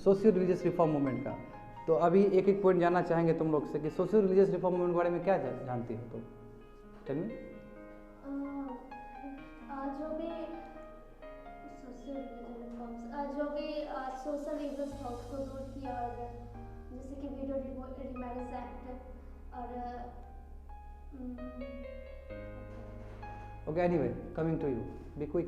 Socio religious reform movement का। तो अभी एक एक पॉइंट जानना चाहेंगे तुम लोग से कि सोशियो रिलीजियस रिफॉर्म मूवमेंट के बारे में क्या जानती हो तुम? Tell me. जो भी सोशल इविल्स था उसको दूर किया, और जैसे कि विडो रिमैरिज एक्ट और okay, anyway coming to you, be quick.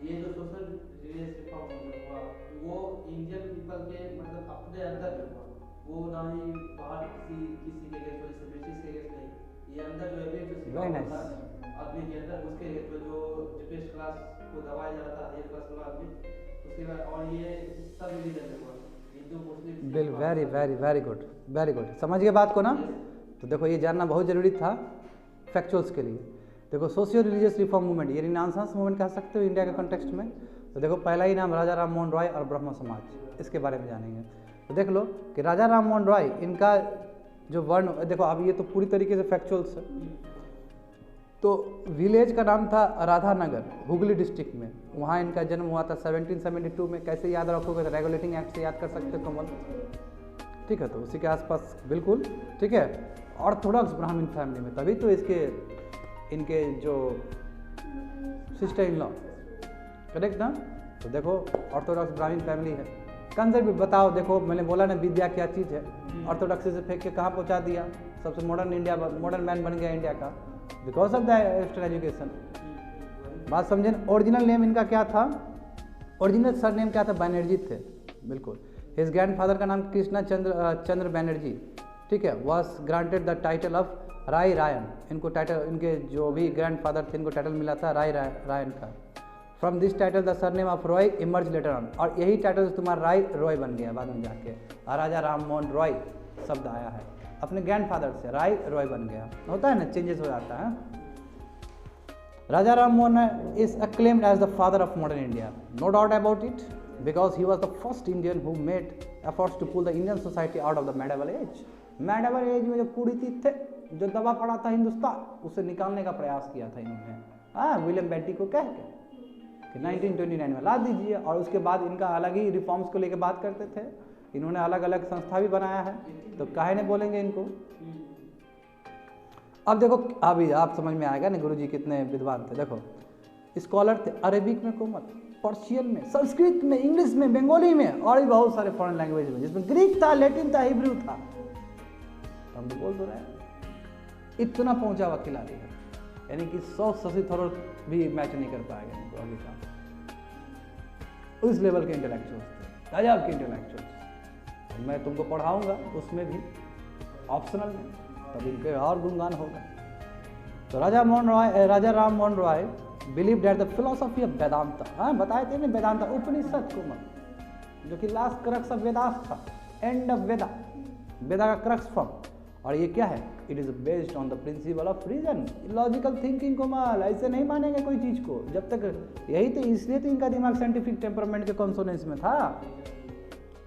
ये जो सोशल रिलीजियस रिफॉर्म हुआ वो इंडियन पीपल के मतलब अपने अंदर में हुआ, वो ना ही बाहर किसी के अगेंस्ट, जैसे ब्रिटिश के अगेंस्ट नहीं, ये अंदर जो है वेरी नाइस आदमी के अंदर उसके जो डिप्रेस क्लास को दबाया जाता था, हायर क्लास वाला आदमी, उसके बाद और ये सब रिलीजन में हुआ, Hindu Muslim. Well very very very good, very good, समझ गए बात को ना? तो देखो ये जानना बहुत ज़रूरी था फैक्चुअल्स के लिए। देखो सोशियो रिलीजियस रिफॉर्म मूवमेंट, ये रिनाउंसेंस मूवमेंट कह सकते हो इंडिया के कॉन्टेक्स्ट में। तो देखो पहला ही नाम राजा राम मोहन रॉय और ब्रह्म समाज, इसके बारे में जानेंगे। तो देख लो कि राजा राम मोहन रॉय, इनका जो वर्ण, देखो अब ये तो पूरी तरीके से फैक्चुअल्स है। तो विलेज का नाम था राधानगर, हुगली डिस्ट्रिक्ट में, वहाँ इनका जन्म हुआ था 1772 में। कैसे याद रखोगे? तो रेगुलेटिंग एक्ट से याद कर सकते हो कमल, ठीक है? तो उसी के आसपास बिल्कुल, ठीक है। ऑर्थोडॉक्स ब्राह्मण फैमिली में, तभी तो इनके जो सिस्टर इन लॉ, करेक्ट ना? तो देखो ऑर्थोडॉक्स ब्राह्मण फैमिली है। कंजर्वेटिव बताओ, देखो मैंने बोला ना विद्या क्या चीज़ है। ऑर्थोडॉक्सी से फेंक के कहाँ पहुँचा दिया? सबसे मॉडर्न मैन बन गया इंडिया का, because of the western education. बात समझे? ओरिजिनल नेम इनका क्या था? ओरिजिनल सर नेम क्या था? बनर्जी थे, बिल्कुल। हिज ग्रैंडफादर का नाम कृष्णा चंद्र बनर्जी, ठीक है, was granted the title of Rai Rayan. इनको टाइटल, इनके जो भी ग्रैंडफादर थे इनको टाइटल मिला था रायन का। From this title the surname of Roy emerge later on, और यही टाइटल से तुम्हारा रॉय बन गया बाद में जाके, राजा राम मोहन रॉय शब्द आया है अपने ग्रैंडफादर से, रॉय बन गया। होता है ना, चेंजेस हो जाता है। राजा Ram Mohan is acclaimed as the father of modern India, no doubt about it, because he was the first Indian who made efforts to pull the Indian society out of the medieval age. medieval age में जो कुरीति थे, जो दबा पड़ा था हिंदुस्तान, उसे निकालने का प्रयास किया था इन्होंने, विलियम बेंटी को कह के कि 1929 में ला दीजिए। और उसके बाद इनका अलग ही रिफॉर्म्स को लेकर बात करते थे, इन्होंने अलग अलग संस्था भी बनाया है, तो काहे नहीं बोलेंगे इनको। अब देखो अभी आप समझ में आएगा ना गुरुजी कितने विद्वान थे। देखो स्कॉलर थे, अरेबिक में कोमल, पर्शियन में, संस्कृत में, इंग्लिश में, बंगाली में, और भी बहुत सारे फॉरेन लैंग्वेज में, जिसमें ग्रीक था, लैटिन था, हिब्रू था। तो हम तो बोल तो रहे हैं इतना पहुंचा हुआ खिलाड़ी है, यानी कि 100 शशि थरूर भी मैच नहीं कर पाएगा इनको अभी का। उस लेवल के इंटेलेक्चुअल्स थे, गजब के इंटेलेक्चुअल्स। मैं तुमको पढ़ाऊंगा उसमें भी ऑप्शनल में, तब इनके और गुणगान होगा। तो Raja Ram Mohan Roy believe that the philosophy of Vedanta, बताए थे ना वेदांता उपनिषद को मत, जो कि लास्ट क्रक्स ऑफ वेदास था, एंड ऑफ वेदा का क्रक्स फॉर्म। और ये क्या है? It is based on the principle of reason, logical thinking को माल, ऐसे नहीं मानेंगे कोई चीज को जब तक, यही तो इसलिए तो इनका दिमाग साइंटिफिक टेम्परामेंट के कॉन्सोनेंस में था।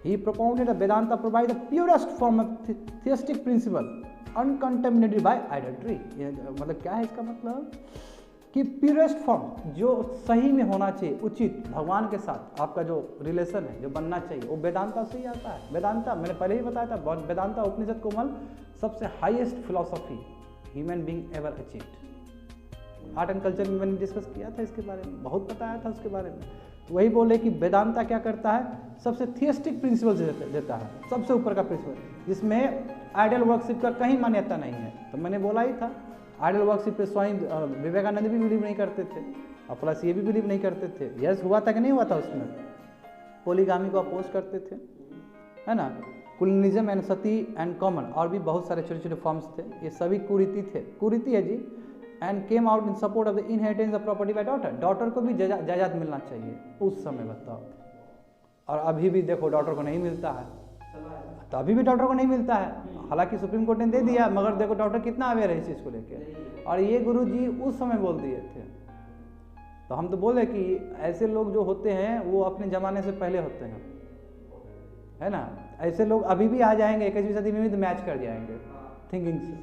He propounded a Vedanta provide the purest form of theistic principle uncontaminated by idolatry। मतलब क्या है इसका मतलब कि प्योरेस्ट फॉर्म जो सही में होना चाहिए, उचित भगवान के साथ आपका जो रिलेशन है, जो बनना चाहिए, वो वेदांता से ही आता है। वेदांता मैंने पहले ही बताया था, वेदांता उपनिषद कोमल सबसे highest philosophy human being ever achieved. Art and culture में मैंने डिस्कस किया था इसके बारे में, बहुत बताया था उसके बारे में। तो वही बोले कि वेदांता क्या करता है? सबसे थियस्टिक प्रिंसिपल देता है, सबसे ऊपर का प्रिंसिपल, जिसमें आइडल वर्शिप का कहीं मान्यता नहीं है। तो मैंने बोला ही था आइडल वर्शिप पे स्वयं विवेकानंद भी बिलीव नहीं करते थे, और प्लस ये भी बिलीव नहीं करते थे। यस हुआ था कि नहीं हुआ था? उसमें पोलीगामी को अपोज करते थे, है ना, कुलिनिज्म एंड सती एंड कॉमन, और भी बहुत सारे छोटे छोटे फॉर्म्स थे, ये सभी कुरीति थे, कुरीति है जी। And came out in support of the inheritance of property by daughter, daughter को भी जायदाद मिलना चाहिए उस समय, बताओ। और अभी भी देखो डॉटर को नहीं मिलता है, तो अभी भी डॉक्टर को नहीं मिलता है, हालांकि सुप्रीम कोर्ट ने दे दिया, मगर देखो डॉक्टर कितना अवेयर है इस चीज़ को लेके। और ये गुरु जी उस समय बोल दिए थे। तो हम तो बोले कि ऐसे लोग जो होते हैं वो अपने ज़माने से पहले होते हैं, है ना। ऐसे लोग अभी भी आ जाएंगे 21वीं सदी में भी, तो मैच कर जाएंगे थिंकिंग से।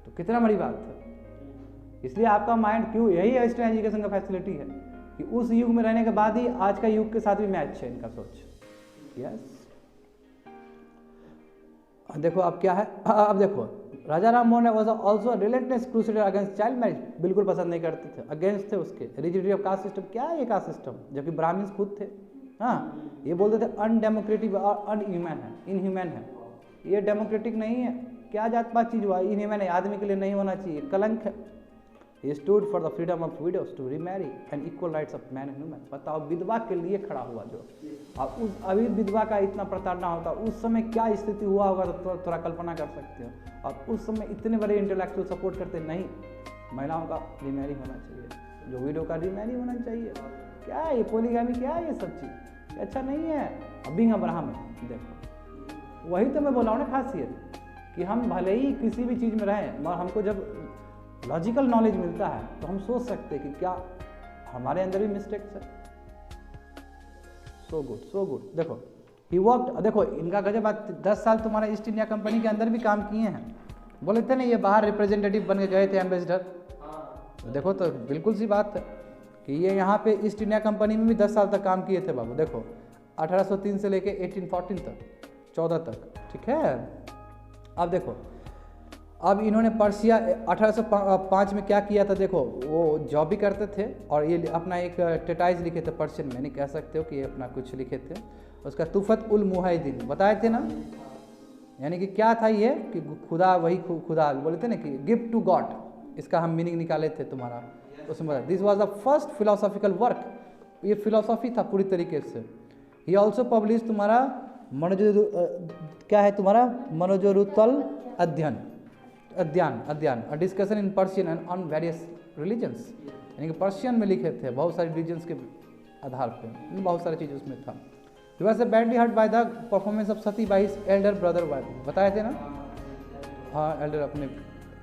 तो कितना बड़ी बात है। इसलिए आपका माइंड क्यों, यही वेस्टर्न एजुकेशन का फैसिलिटी है कि उस युग में रहने के बाद ही आज का युग के साथ भी मैच है इनका सोच। यस। देखो अब क्या है, अब देखो Raja Ram Mohan was also relentless crusader against child marriage, बिल्कुल पसंद नहीं करते थे, अगेंस्ट थे उसके। रिजिडिटी ऑफ कास्ट सिस्टम, क्या है ये कास्ट सिस्टम, जबकि ब्राह्मण्स खुद थे। हाँ, ये बोलते थे अनडेमोक्रेटिक और अनह्यूमन है, इनह्यूमन है, ये डेमोक्रेटिक नहीं है। क्या जात पात चीज़ हुआ, इनह्यूमन है, आदमी के लिए नहीं होना चाहिए, कलंक है। He stood for the freedom of widows to remarry and equal rights of man and woman। बताओ, विधवा के लिए खड़ा हुआ जो। अब उस अभी विधवा का इतना प्रताड़ना होता, उस समय क्या स्थिति हुआ होगा तो थोड़ा कल्पना कर सकते हो। अब उस समय इतने बड़े इंटेलेक्चुअल सपोर्ट करते, नहीं महिलाओं का रिमैरी होना चाहिए, जो विडो का रिमैरी होना चाहिए। क्या है ये पोलीगामी, क्या है ये सब चीज़, अच्छा नहीं है। अब बिंग अब्राहम देखो, वही तो मैं बोला हूँ ना खासियत, कि हम भले ही किसी भी चीज़ में रहें, मगर हमको जब लॉजिकल नॉलेज मिलता है तो हम सोच सकते हैं कि क्या हमारे अंदर भी मिस्टेक्स है। So good, so good. देखो ही वर्कड, देखो इनका गजब बात, 10 साल तुम्हारा ईस्ट इंडिया कंपनी के अंदर भी काम किए हैं। बोले थे ना ये बाहर रिप्रेजेंटेटिव बन के गए थे, एम्बेसडर। देखो तो बिल्कुल सी बात है कि ये यहाँ पे ईस्ट इंडिया कंपनी में भी 10 साल तक काम किए थे बाबू। देखो 1803 से लेके 1814 तक, 14 तक, ठीक है। अब देखो, अब इन्होंने पर्शिया 1805 में क्या किया था, देखो वो जॉब भी करते थे और ये अपना एक टेटाइज लिखे थे पर्शियन में, नहीं कह सकते हो कि ये अपना कुछ लिखे थे, उसका तुफत उल मुहाइदीन बताए थे ना। यानी कि क्या था ये, कि खुदा वही खुदा, बोले थे ना कि गिफ्ट टू गॉड, इसका हम मीनिंग निकाले थे तुम्हारा उसमें। This was the first philosophical work, ये फिलोसॉफी था पूरी तरीके से। ही ऑल्सो पब्लिश तुम्हारा क्या है तुम्हारा मनोजरुतल अध्ययन, a discussion in Persian and on various religions, यानी कि पर्शियन में लिखे थे, बहुत सारे रिलीजन्स के आधार पे, बहुत सारी चीज़ उसमें था। He was badly hurt by the performance of sati by his elder brother, बताए थे ना। हाँ, एल्डर अपने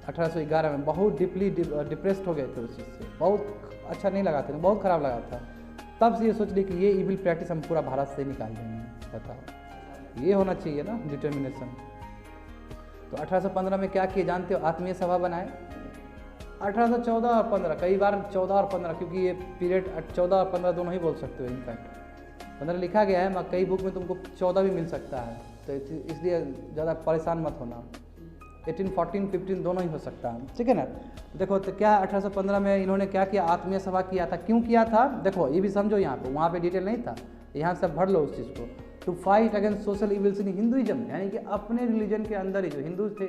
1811 में बहुत डीपली डिप्रेस्ड हो गए थे उस चीज़ से, बहुत अच्छा नहीं लगा था, बहुत ख़राब लगा था। तब से ये सोच ली कि ये इविल प्रैक्टिस हम पूरा भारत से निकाल देंगे। बताओ, ये होना चाहिए ना डिटर्मिनेशन। तो 1815 में क्या किए जानते हो, आत्मीय सभा बनाए। 1814 और 15, कई बार 14 और 15, क्योंकि ये पीरियड 14 और 15 दोनों ही बोल सकते हो। इनफैक्ट 15 लिखा गया है, मगर कई बुक में तुमको 14 भी मिल सकता है, तो इसलिए ज़्यादा परेशान मत होना। 1814, 15 दोनों ही हो सकता है, ठीक है ना। देखो तो क्या 1815 में इन्होंने क्या किया, आत्मीय सभा किया था। क्यों किया था, देखो ये भी समझो यहाँ पे, वहाँ पे डिटेल नहीं था, यहाँ से भर लो उस चीज़ को। To fight against social evils in Hinduism, यानी कि अपने रिलीजन के अंदर ही जो हिंदू थे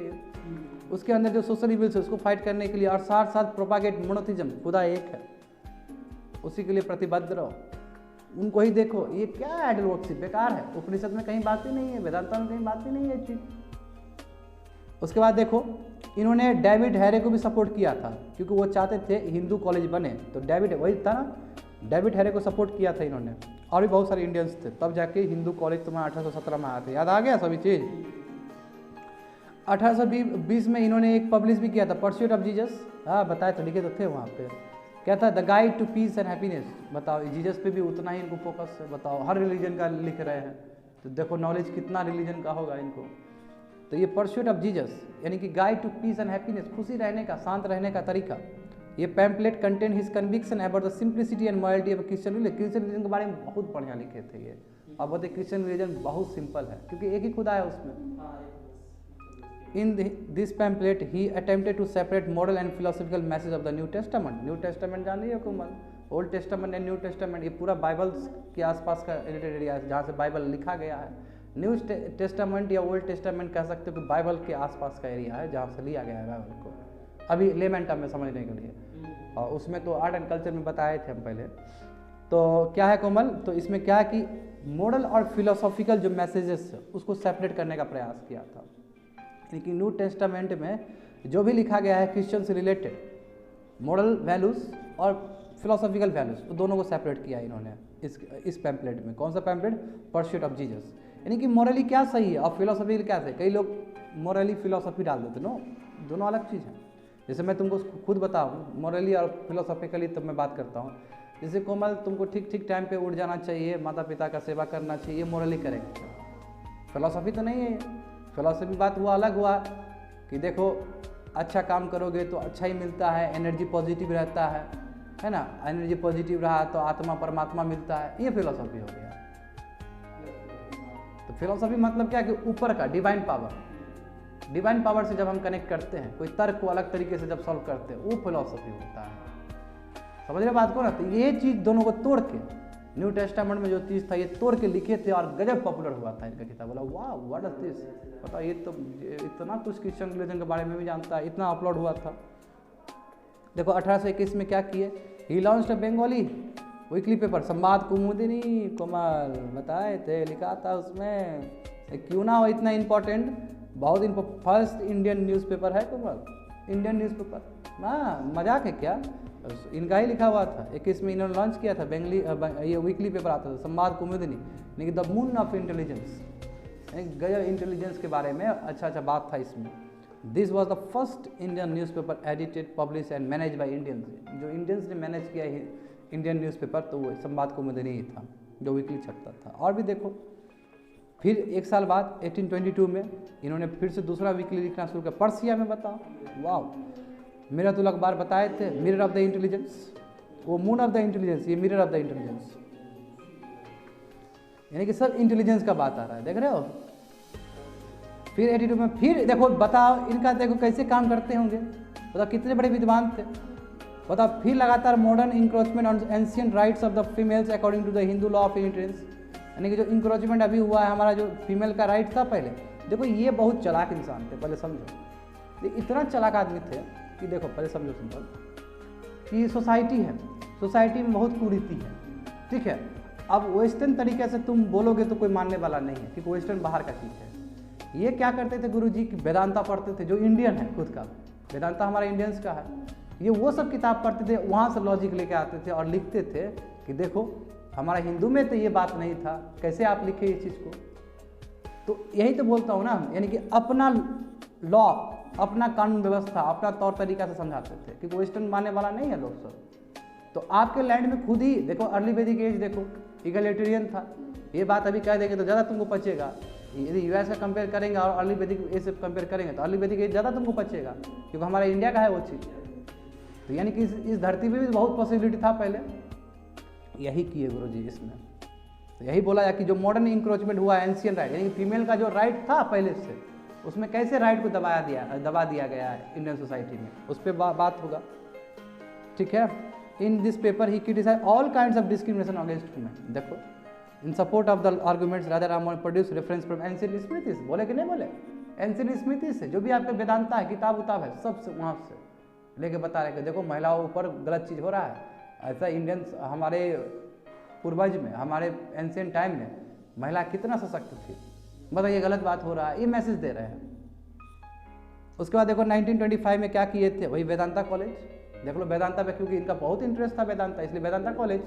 उसके अंदर जो सोशल इविल्स है उसको फाइट करने के लिए, और साथ साथ प्रोपागेट मोनोथिज्म, खुदा एक है, उसी के लिए प्रतिबद्ध रहो। उनको ही देखो, ये क्या आइडल वर्शिप, बेकार है। उपनिषद में कहीं बात ही नहीं है, वेदांता में कहीं बात ही नहीं है चीज़। उसके बाद देखो, इन्होंने डेविड हैरे को भी सपोर्ट किया था, क्योंकि वो चाहते थे हिंदू कॉलेज बने, तो डेविड वही था ना, डेविड हैरे को सपोर्ट किया था इन्होंने। और भी बहुत सारे इंडियंस थे, तब जाके हिंदू कॉलेज तुम्हारा 1817 में आए थे, याद आ गया सभी चीज़। 1820 में इन्होंने एक पब्लिश भी किया था, परस्यूट ऑफ जीसस। हाँ बताए तो, लिखे तो थे वहाँ पे। क्या था, the guide to peace and happiness. बताओ, जीसस पे भी उतना ही इनको फोकस है। बताओ, हर रिलीजन का लिख रहे हैं, तो देखो नॉलेज कितना रिलीजन का होगा इनको। तो ये परस्यूट ऑफ जीसस, यानी कि guide to peace and happiness, खुशी रहने का, शांत रहने का तरीका। ये pamphlet contain his conviction about the simplicity and morality of Christian religion. Christian religion के बारे में बहुत बढ़िया लिखे थे ये। अब बोलते क्रिश्चियन रिलीजन बहुत सिंपल है, क्योंकि एक ही खुदा है उसमें। In this pamphlet he attempted to separate moral and philosophical message of the New Testament. New Testament जान रही हो Kumal, Old Testament and New Testament, ये पूरा बाइबल के आसपास का रिलेटेड एरिया है, जहाँ से बाइबल लिखा गया है। न्यू टेस्टामेंट या ओल्ड टेस्टामेंट कह सकते हो कि बाइबल के आसपास का एरिया है, जहाँ से लिया गया है बाइबल को, अभी लेमन टर्म में समझने के लिए। और उसमें तो आर्ट एंड कल्चर में बताए थे हम पहले। तो क्या है कोमल, तो इसमें क्या है कि मॉरल और फिलोसॉफिकल जो मैसेजेस उसको सेपरेट करने का प्रयास किया था। लेकिन न्यू टेस्टामेंट में जो भी लिखा गया है क्रिश्चियन से रिलेटेड, मॉरल वैल्यूज़ और फिलोसॉफिकल वैल्यूज़, तो दोनों को सेपरेट किया इन्होंने इस पैम्पलेट में। कौन सा पैम्पलेट, परस्यूट ऑफ जीसस, यानी कि मॉरली क्या सही है और फिलोसॉफिकल क्या सही। कई लोग मॉरली फिलोसॉफी डाल देते, नो, दोनों अलग चीज़ है। जैसे मैं तुमको खुद बताऊँ मॉरली और फिलोसॉफिकली, तब मैं बात करता हूँ। जैसे कोमल, तुमको ठीक टाइम पे उठ जाना चाहिए, माता पिता का सेवा करना चाहिए, मॉरली करेक्ट। फिलोसॉफी तो नहीं है। फिलोसॉफी बात हुआ अलग हुआ कि देखो अच्छा काम करोगे तो अच्छा ही मिलता है, एनर्जी पॉजिटिव रहता है ना, एनर्जी पॉजिटिव रहा तो आत्मा परमात्मा मिलता है, ये फिलोसॉफी हो गया। फिलोसफी मतलब क्या कि ऊपर का डिवाइन पावर, डिवाइन पावर से जब हम कनेक्ट करते हैं, कोई तर्क को अलग तरीके से जब सॉल्व करते हैं, वो फिलोसफी होता है। समझ रहे बात को ना? तो ये चीज़ दोनों को तोड़ के न्यू टेस्टामेंट में जो चीज़ था ये तोड़ के लिखे थे और गजब पॉपुलर हुआ था इनका किताब। बोला वाह व्हाट इज दिस, पता ये तो इतना कुछ क्रिश्चियन रिलीजन के बारे में भी जानता है, इतना अपलोड हुआ था। देखो 1821 में क्या किए, he launched a Bengali weekly paper Sambad Kumudini, कोमल बताए थे, लिखा था उसमें, क्यों ना हो इतना इम्पोर्टेंट, बहुत फर्स्ट इंडियन न्यूज़पेपर है कोमल, इंडियन न्यूज़पेपर, हाँ मजाक है क्या, इनका ही लिखा हुआ था। 21 में इन्होंने लॉन्च किया था ये वीकली पेपर आता था संवाद कुमुदिनी, यानी द मून ऑफ इंटेलिजेंस, गजब इंटेलिजेंस के बारे में अच्छा बात था इसमें। This was the first Indian newspaper edited publish and manage by Indians, जो इंडियंस ने मैनेज किया है इंडियन न्यूज़पेपर, तो वो संवाद कुमुदिनी ही था जो वीकली छपता था। और भी देखो फिर एक साल बाद 1822 में इन्होंने फिर से दूसरा वीकली लिखना शुरू किया, पर्सिया में। बताओ वाह, मिरतुल अखबार बताए थे, मिरर ऑफ द इंटेलिजेंस, वो मून ऑफ द इंटेलिजेंस, ये मिरर ऑफ द इंटेलिजेंस, यानी कि सब इंटेलिजेंस का बात आ रहा है, देख रहे हो। फिर 82 में फिर देखो, बताओ इनका देखो कैसे काम करते होंगे, बताओ कितने बड़े विद्वान थे, बताओ। फिर लगातार modern encroachment on ancient rights of the females according to the Hindu law of inheritance, यानी कि जो इंक्रोचमेंट अभी हुआ है, हमारा जो फीमेल का राइट था पहले, देखो ये बहुत चालाक इंसान थे, पहले समझो, ये इतना चालाक आदमी थे कि देखो पहले समझो सिंपल कि सोसाइटी है, सोसाइटी में बहुत कुरीति है, ठीक है। अब वेस्टर्न तरीके से तुम बोलोगे तो कोई मानने वाला नहीं है, क्योंकि वेस्टर्न बाहर का चीज़ है। ये क्या करते थे गुरुजी कि वेदांता पढ़ते थे, जो इंडियन है खुद का, वेदांता हमारा इंडियंस का है, ये वो सब किताब पढ़ते थे, वहाँ से लॉजिक लेके आते थे और लिखते थे कि देखो हमारा हिंदू में तो ये बात नहीं था, कैसे आप लिखे इस चीज़ को। तो यही तो बोलता हूँ ना, यानी कि अपना लॉ, अपना कानून व्यवस्था, अपना तौर तरीका से समझाते थे, क्योंकि वेस्टर्न मानने वाला नहीं है लोग सब। तो आपके लैंड में खुद ही देखो, अर्ली वैदिक एज देखो, इगलिटेरियन था, ये बात अभी कह देंगे तो ज़्यादा तुमको पचेगा। यदि यूएस का कंपेयर करेंगे और अर्ली वैदिक एज से कंपेयर करेंगे तो अर्ली वैदिक एज ज़्यादा तुमको पचेगा, क्योंकि हमारा इंडिया का है वो चीज़। तो यानी कि इस धरती पे भी बहुत पॉसिबिलिटी था पहले, यही किए गुरुजी इसमें। तो यही बोला जाए कि जो मॉडर्न इंक्रोचमेंट हुआ एंशिएंट राइट, यानी कि फीमेल का जो राइट था पहले से, उसमें कैसे राइट को दबा दिया गया है इंडियन सोसाइटी में, उस पर बात होगा, ठीक है। In this paper he criticize all kinds of discrimination against women. देखो in support of the arguments Raja Rammohan produce reference from ancient smritis, बोले कि नहीं बोले, एंशिएंट स्मृतिस से जो भी आपका वेदांता है, किताब उताब है, सब से वहाँ से लेके बता रहे कि देखो महिलाओं ऊपर गलत चीज़ हो रहा है। ऐसा इंडियंस हमारे पूर्वज में, हमारे एंशिएंट टाइम में महिला कितना सशक्त थी, मतलब ये गलत बात हो रहा है, ये मैसेज दे रहे हैं। उसके बाद देखो 1925 में क्या किए थे, वही वेदांता कॉलेज, देख लो वेदांता पे, क्योंकि इनका बहुत इंटरेस्ट था वेदांता, इसलिए वेदांता कॉलेज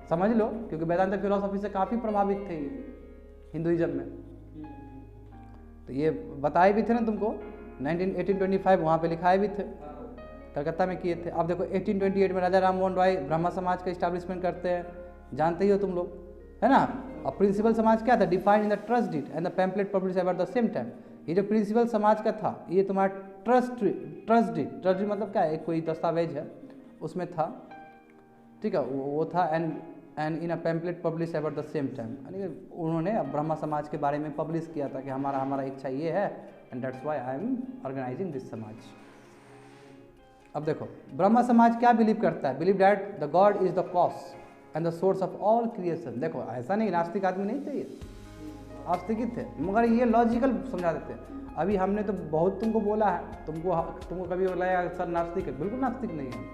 समझ लो, क्योंकि वेदांता फिलोसफी से काफ़ी प्रभावित थे हिंदुइज्म में। तो ये बताए भी थे ना तुमको, 1825 वहाँ पे लिखाए भी थे, कलकत्ता में किए थे। अब देखो 1828 में राजा राममोहन रॉय ब्रह्मा समाज का इस्टेब्लिशमेंट करते हैं, जानते ही हो तुम लोग, है ना। और प्रिंसिपल समाज क्या था, defined in the trust deed and the pamphlet publish at the same time. ये जो प्रिंसिपल समाज का था, ये तुम्हारा ट्रस्ट डीड मतलब क्या है, एक कोई दस्तावेज है उसमें था, ठीक है, वो था। And in a pamphlet publish at the same time, यानी कि उन्होंने ब्रह्मा समाज के बारे में पब्लिश किया था कि हमारा इच्छा ये है, and that's why I am organizing this Samaj. अब देखो ब्रह्मा समाज क्या बिलीव करता है, believe that the God is the cause and the source of all creation. देखो ऐसा नहीं, नास्तिक आदमी नहीं थे ये, आस्तिक ही थे, मगर ये लॉजिकल समझा देते हैं। अभी हमने तो बहुत तुमको बोला है, तुमको कभी लगेगा सर नास्तिक है, बिल्कुल नास्तिक नहीं है,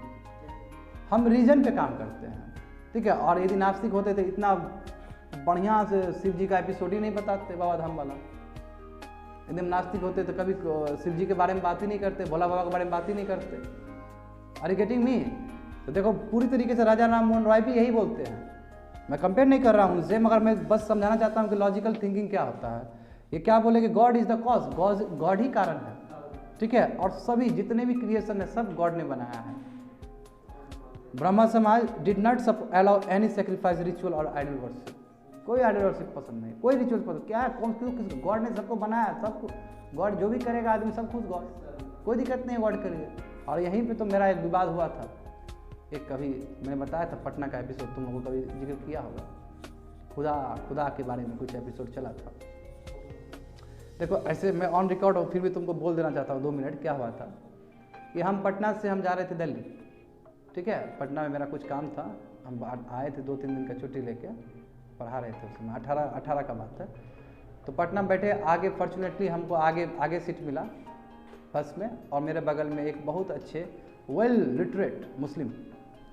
हम रीजन पे काम करते हैं, ठीक है। और यदि नास्तिक होते थे इतना बढ़िया से शिव जी का एपिसोड ही नहीं बताते बाबा धाम वाला, यदि हम नास्तिक होते तो कभी शिव जी के बारे में बात ही नहीं करते, भोला बाबा के बारे में बात ही नहीं करते। Are getting me? तो देखो पूरी तरीके से राजा राममोहन रॉय भी यही बोलते हैं, मैं कंपेयर नहीं कर रहा हूँ उनसे, मगर मैं बस समझाना चाहता हूँ कि लॉजिकल थिंकिंग क्या होता है। ये क्या बोले कि God is the cause, God ही कारण है, ठीक है, और सभी जितने भी क्रिएशन है सब गॉड ने बनाया है। ब्रह्मा समाज did not allow any sacrifice ritual और आइडल वर्शिप, कोई आइडल वर्शिप पसंद नहीं, कोई रिचुअल पसंद, क्या कौन क्यों किस, गॉड ने सबको बनाया, सबको गॉड जो भी करेगा आदमी सब खुद गॉड, कोई दिक्कत नहीं है गॉड करिए। और यहीं पे तो मेरा एक विवाद हुआ था, एक कभी मैंने बताया था पटना का एपिसोड, तुम लोगों को कभी जिक्र किया होगा, खुदा के बारे में कुछ एपिसोड चला था, देखो ऐसे मैं ऑन रिकॉर्ड और फिर भी तुमको बोल देना चाहता हूँ 2 मिनट क्या हुआ था कि हम पटना से हम जा रहे थे दिल्ली, ठीक है। पटना में मेरा कुछ काम था, हम आए थे 2-3 दिन का छुट्टी लेके, पढ़ा रहे थे उसमें 18 का बात है। तो पटना में बैठे आगे फॉर्चुनेटली हमको आगे सीट मिला बस में, और मेरे बगल में एक बहुत अच्छे वेल लिटरेट मुस्लिम,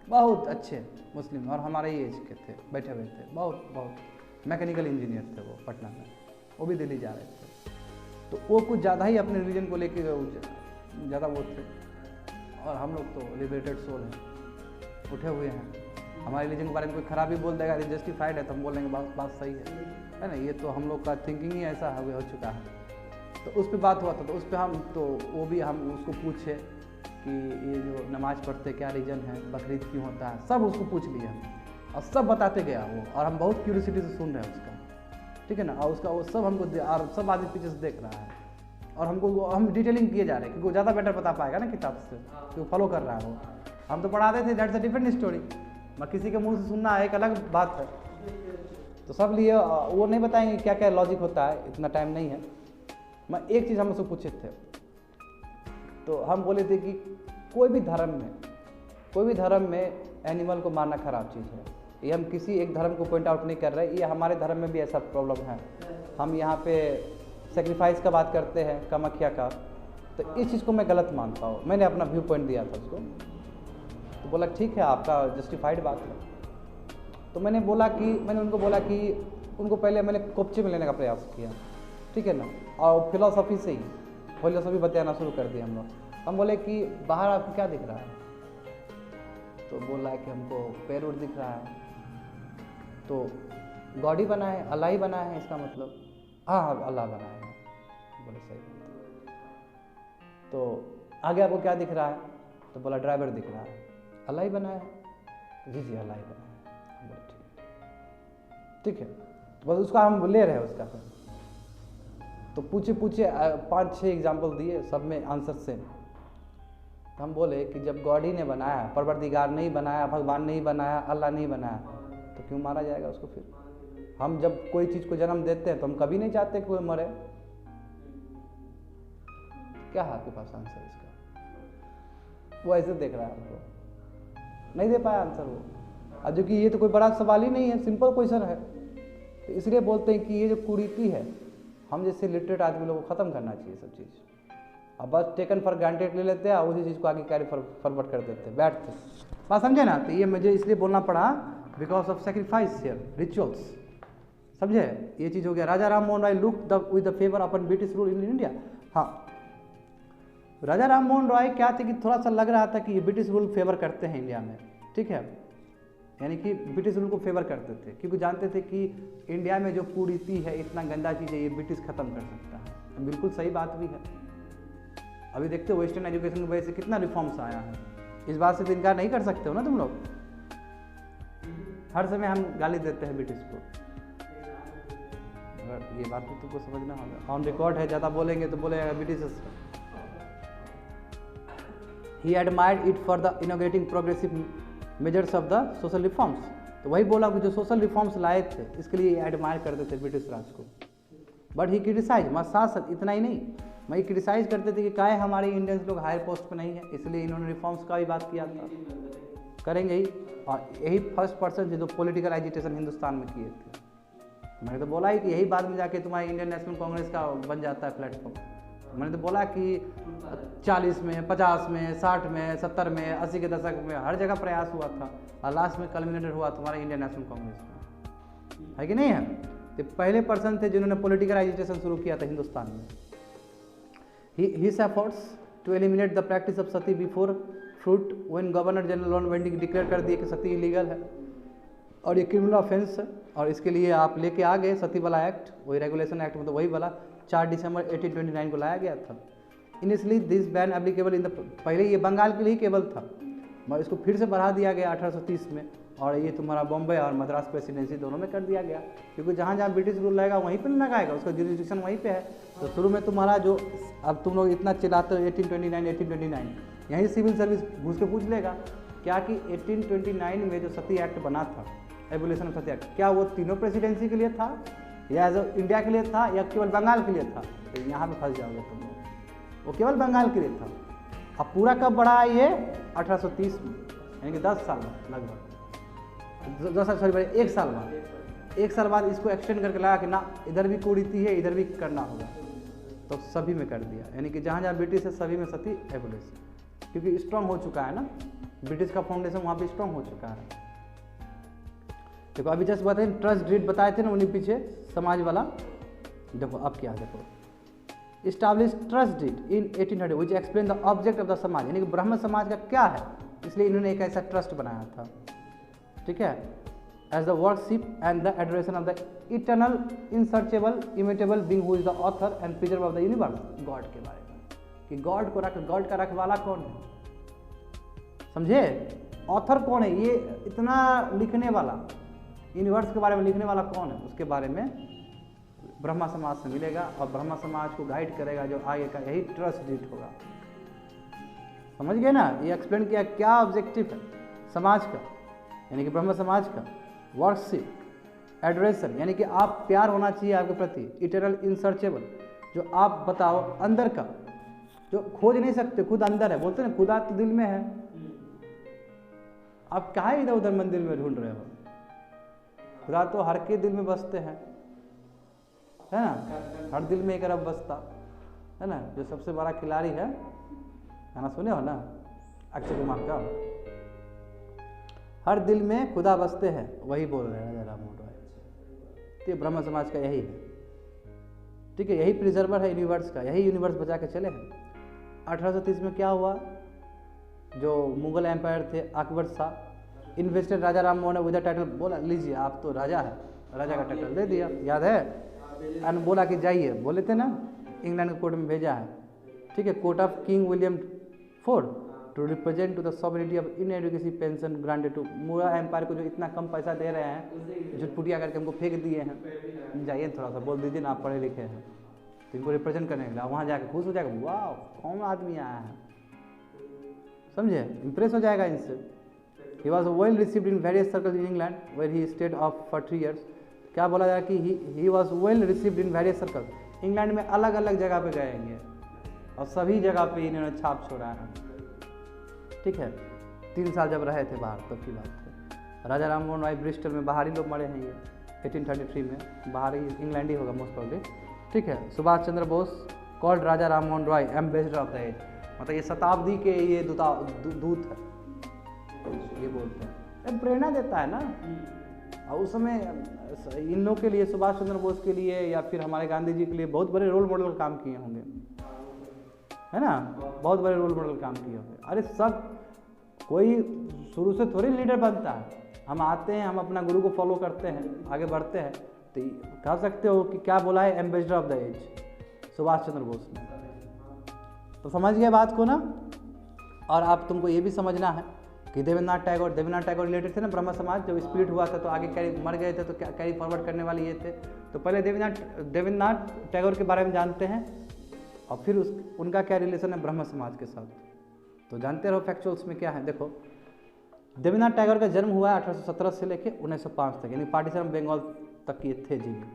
बहुत अच्छे मुस्लिम और हमारे ही एज के थे, बैठे हुए थे, बहुत मैकेनिकल इंजीनियर थे वो पटना में, वो भी दिल्ली जा रहे थे। तो वो कुछ ज़्यादा ही अपने रिलीजन को लेके ज़्यादा वो थे, और हम लोग तो लिबरेटेड सोल हैं, उठे हुए हैं। हमारे रिलीजन के बारे में कोई खराब भी बोल देगा, जस्टिफाइड है तो हम बोलेंगे बात सही है ना। ये तो हम लोग का थिंकिंग ही ऐसा हो चुका है। तो उस पर बात हुआ था, तो उस पर हम तो वो भी हम उसको पूछे कि ये जो नमाज़ पढ़ते क्या रीज़न है, बकरीद क्यों होता है, सब उसको पूछ लिए हम, और सब बताते गया वो, और हम बहुत क्यूरियोसिटी से सुन रहे हैं उसका, ठीक है ना। और उसका वो सब हमको और सब आदमी पीछे से देख रहा है, और हमको हम डिटेलिंग किए जा रहे हैं क्योंकि वो ज़्यादा बेटर बता पाएगा ना किताब से, क्योंकि फॉलो कर रहा है वो। हम तो पढ़ाते थे, दैट्स अ डिफरेंट स्टोरी, मैं किसी के मुंह से सुनना एक अलग बात है। तो सब लिए वो नहीं बताएंगे क्या क्या लॉजिक होता है, इतना टाइम नहीं है। मैं एक चीज़ हम उससे पूछे थे, तो हम बोले थे कि कोई भी धर्म में एनिमल को मारना खराब चीज़ है। ये हम किसी एक धर्म को पॉइंट आउट नहीं कर रहे, ये हमारे धर्म में भी ऐसा प्रॉब्लम है। हम यहाँ पे सेक्रीफाइस का बात करते हैं, कामाख्या का, तो इस चीज़ को मैं गलत मानता हूँ। मैंने अपना व्यू पॉइंट दिया था उसको, तो बोला ठीक है आपका जस्टिफाइड बात है। तो मैंने उनको बोला कि उनको पहले मैंने कोपचे में लेने का प्रयास किया, ठीक है ना, और फिलॉसफी से ही फिलॉसफी बताना शुरू कर दिया हम लोग। हम बोले कि बाहर आपको क्या दिख रहा है, तो बोला कि हमको पैर उड़ दिख रहा है, तो गॉड ही बना है, अल्लाह ही बना है, इसका मतलब हाँ अल्लाह बना है। बोले सही। तो आगे आपको क्या दिख रहा है, तो बोला ड्राइवर दिख रहा है, अल्लाह ही बना है। जी अल्लाह ही बना है। बोले ठीक है, तो बस उसका हम ले रहे हैं उसका। तो पूछे 5-6 एग्जाम्पल दिए, सब में आंसर सेम। तो हम बोले कि जब गॉड ही ने बनाया, परवरदिगार नहीं बनाया, भगवान नहीं बनाया, अल्लाह नहीं बनाया, तो क्यों मारा जाएगा उसको फिर? हम जब कोई चीज़ को जन्म देते हैं तो हम कभी नहीं चाहते कि कोई मरे। क्या है आपके पास आंसर इसका? वो ऐसे देख रहा है हमको, नहीं दे पाया आंसर वो। और जो कि ये तो कोई बड़ा सवाल ही नहीं है, सिंपल क्वेश्चन है। तो इसलिए बोलते हैं कि ये जो कुरीति है, हम जैसे लिटरेट आदमी लोगों को ख़त्म करना चाहिए सब चीज़। अब बस टेकन फॉर ग्रांटेड ले लेते हैं और उसी चीज़ को आगे कैरी फॉरवर्ड कर देते हैं, बैठते। बात समझे ना? तो ये मुझे इसलिए बोलना पड़ा because of sacrifice here, rituals, समझे? ये चीज़ हो गया। Raja Ram Mohan Roy look with the favour upon British rule in India. हाँ, राजा राम मोहन राय क्या थे कि थोड़ा सा लग रहा था कि ये ब्रिटिश रूल फेवर करते हैं इंडिया में, ठीक है, यानी कि ब्रिटिश रूल को फेवर करते थे, क्योंकि जानते थे कि इंडिया में जो कुरीति है, इतना गंदा चीज़ है, ये ब्रिटिश ख़त्म कर सकता है। बिल्कुल सही बात भी है। अभी देखते हो वेस्टर्न एजुकेशन की वजह से कितना रिफॉर्म्स आया है, इस बात से तो इनकार नहीं कर सकते हो ना तुम लोग। हर समय हम गाली देते हैं ब्रिटिश को, अगर ये बात भी तुमको समझना होगा। ऑन रिकॉर्ड है, ज़्यादा बोलेंगे तो बोलेगा British. He admired it for the inaugurating progressive measures of the social reforms। तो वही बोला कि जो सोशल रिफॉर्म्स लाए थे, इसके लिए एडमायर करते थे ब्रिटिश राज को। बट ही क्रिटिसाइज, मैं साथ इतना ही नहीं, मैं ये क्रिटिसाइज करते थे कि काहे हमारे इंडियंस लोग हायर पोस्ट पे नहीं है, इसलिए इन्होंने रिफॉर्म्स का भी बात किया था, करेंगे ही। और यही फर्स्ट पर्सन थे जो पॉलिटिकल एजिटेशन हिंदुस्तान में किए थे। मैंने तो बोला ही कि यही बाद में जाके तुम्हारी इंडियन नेशनल कांग्रेस का बन जाता है प्लेटफॉर्म। मैंने तो बोला कि 40 में, 50 में, 60 में, 70 में, 80 के दशक में हर जगह प्रयास हुआ था, और लास्ट में कल्मिनेटेड हुआ तुम्हारा इंडियन नेशनल कांग्रेस में, है कि नहीं है? तो पहले पर्सन थे जिन्होंने पॉलिटिकल एजिटेशन शुरू किया था हिंदुस्तान में। His efforts to eliminate the practice of Sati before fruit when governor general lawn vending declare कर दिए कि सती इलीगल है और ये क्रिमिनल ऑफेंस है, और इसके लिए आप लेके आ गए सती वाला एक्ट, वही रेगुलेशन एक्ट, मतलब वही वाला 4 दिसंबर 1829 को लाया गया था। Initially this ban applicable in the, पहले ये बंगाल के लिए केवल था, मगर इसको फिर से बढ़ा दिया गया 1830 में, और ये तुम्हारा बॉम्बे और मद्रास प्रेसिडेंसी दोनों में कर दिया गया, क्योंकि जहाँ जहाँ ब्रिटिश रूल रहेगा वहीं पर लगाएगा, उसका जुरिडिक्शन वहीं पे है। तो शुरू में तुम्हारा जो, अब तुम लोग इतना चिल्लाते हो 1829, यहीं सिविल सर्विस घुस के पूछ लेगा क्या कि 1829 में जो सती एक्ट बना था, एबोलिशन ऑफ सती एक्ट, क्या वो तीनों प्रेसिडेंसी के लिए था या एज इंडिया के लिए था या केवल बंगाल के लिए था, तो यहाँ पे फंस जाओगे तुम लोग। वो केवल बंगाल के लिए था। अब पूरा कब बढ़ा ये 1830 में, यानी कि 10 साल लगभग 10 साल, सॉरी 1 साल बाद, 1 साल बाद इसको एक्सटेंड करके लगा कि ना इधर भी कुरीति है, इधर भी करना होगा, तो सभी में कर दिया। यानी कि जहाँ जहाँ ब्रिटिश है सभी में सती एबोलिश, क्योंकि स्ट्रांग हो चुका है ना, ब्रिटिश का फाउंडेशन वहाँ पे स्ट्रांग हो चुका है। देखो अभी जस्ट बताए ट्रस्ट डीड बताए थे ना उन्हीं पीछे समाज वाला। देखो अब क्या, देखो establish trust deed in 1830 which explain the object of the Samaj, यानी कि ब्राह्मण समाज का क्या है, इसलिए इन्होंने एक ऐसा ट्रस्ट बनाया था, ठीक है, as the worship and the adoration of the eternal unsearchable immutable being who is the author and preserver of the universe, God के बारे में, कि गॉड का रखवाला कौन है, समझे, ऑथर कौन है, ये इतना लिखने वाला, यूनिवर्स के बारे में लिखने वाला कौन है, उसके बारे में ब्रह्मा समाज से मिलेगा और ब्रह्मा समाज को गाइड करेगा जो आगे का, यही ट्रस्ट डीड होगा। समझ गए ना, ये एक्सप्लेन किया क्या ऑब्जेक्टिव है समाज का, यानी कि ब्रह्म समाज का, वर्कशिप, एडोरेशन, यानी कि आप प्यार होना चाहिए आपके प्रति, इटर्नल इनसर्चेबल, जो आप बताओ अंदर का, जो खोज नहीं सकते, खुद अंदर है, बोलते ना खुदा तो दिल में है, आप कहाँ इधर उधर मंदिर में ढूंढ रहे हो, खुदा तो हर के दिल में बसते हैं, है ना, हर दिल में एक अरब बसता है ना, जो सबसे बड़ा खिलाड़ी है, गाना सुने हो ना अक्षय कुमार का, हर दिल में खुदा बसते हैं, वही बोल रहे हैं राजा राम मोहन राय। तो ब्रह्म समाज का यही है, ठीक है, यही प्रिजर्वर है यूनिवर्स का, यही यूनिवर्स बचा के चले हैं। 1830 में क्या हुआ, जो मुगल एम्पायर थे Akbar Shah invested Raja Ram Mohan with the title, बोला लीजिए आप तो राजा है, राजा का टाइटल दे दिया, याद है, एंड बोला कि जाइए, बोले थे ना इंग्लैंड के कोर्ट में भेजा है, ठीक है, court of King William IV to represent to the sovereignty of in education pension granted to, Mughal empire को जो इतना कम पैसा दे रहे हैं, झुटपुटिया करके हमको फेंक दिए हैं, जाइए थोड़ा सा बोल दीजिए ना आप पढ़े लिखे हैं, तो इनको रिप्रेजेंट करने के लिए वहाँ जाकर खुश हो जाएगा, वाह कौन आदमी आया है, समझे, इंप्रेस हो जाएगा इनसे। He was well received in various circles in England where he stayed of for 3 years, क्या बोला जाए कि he was well received in various circle, England में अलग अलग जगह पे गएंगे और सभी जगह पे इन्होंने छाप छोड़ा है, ठीक है, 3 साल जब रहे थे बाहर तब की बात है। राजा राम मोहन राय ब्रिस्टल में बाहरी लोग मरे हैं, ये 1833 में बाहरी इंग्लैंड ही होगा मोस्ट प्रॉब्ली, ठीक है। Subhash Chandra Bose called Raja Ram Mohan Roy ambassador of the age, मतलब ये शताब्दी के ये दूत है, ये बोलते हैं, प्रेरणा देता है ना, और उस समय इन लोग के लिए, सुभाष चंद्र बोस के लिए या फिर हमारे गांधी जी के लिए बहुत बड़े रोल मॉडल काम किए होंगे, है ना, बहुत बड़े रोल मॉडल काम किए होंगे। अरे सब कोई शुरू से थोड़ी लीडर बनता है, हम आते हैं, हम अपना गुरु को फॉलो करते हैं, आगे बढ़ते हैं, तो कह सकते हो कि क्या बोला है ambassador of the age Subhash Chandra Bose ने, तो समझ गए बात को ना। और आप तुमको ये भी समझना है कि देवेंद्रनाथ टैगोर रिलेटेड थे ना ब्रह्म समाज, जब स्प्लिट हुआ था तो आगे कैरी मर गए थे तो कैरी फॉरवर्ड करने वाले ये थे, तो पहले देवेंद्रनाथ टैगोर के बारे में जानते हैं और फिर उनका क्या रिलेशन है ब्रह्म समाज के साथ, तो जानते रहो फैक्चुअल्स में क्या है। देखो देवेंद्रनाथ टैगोर का जन्म हुआ 1817 से लेकर 1905 तक, यानी पार्टीशन ऑफ बंगाल तक ये थे जीवित,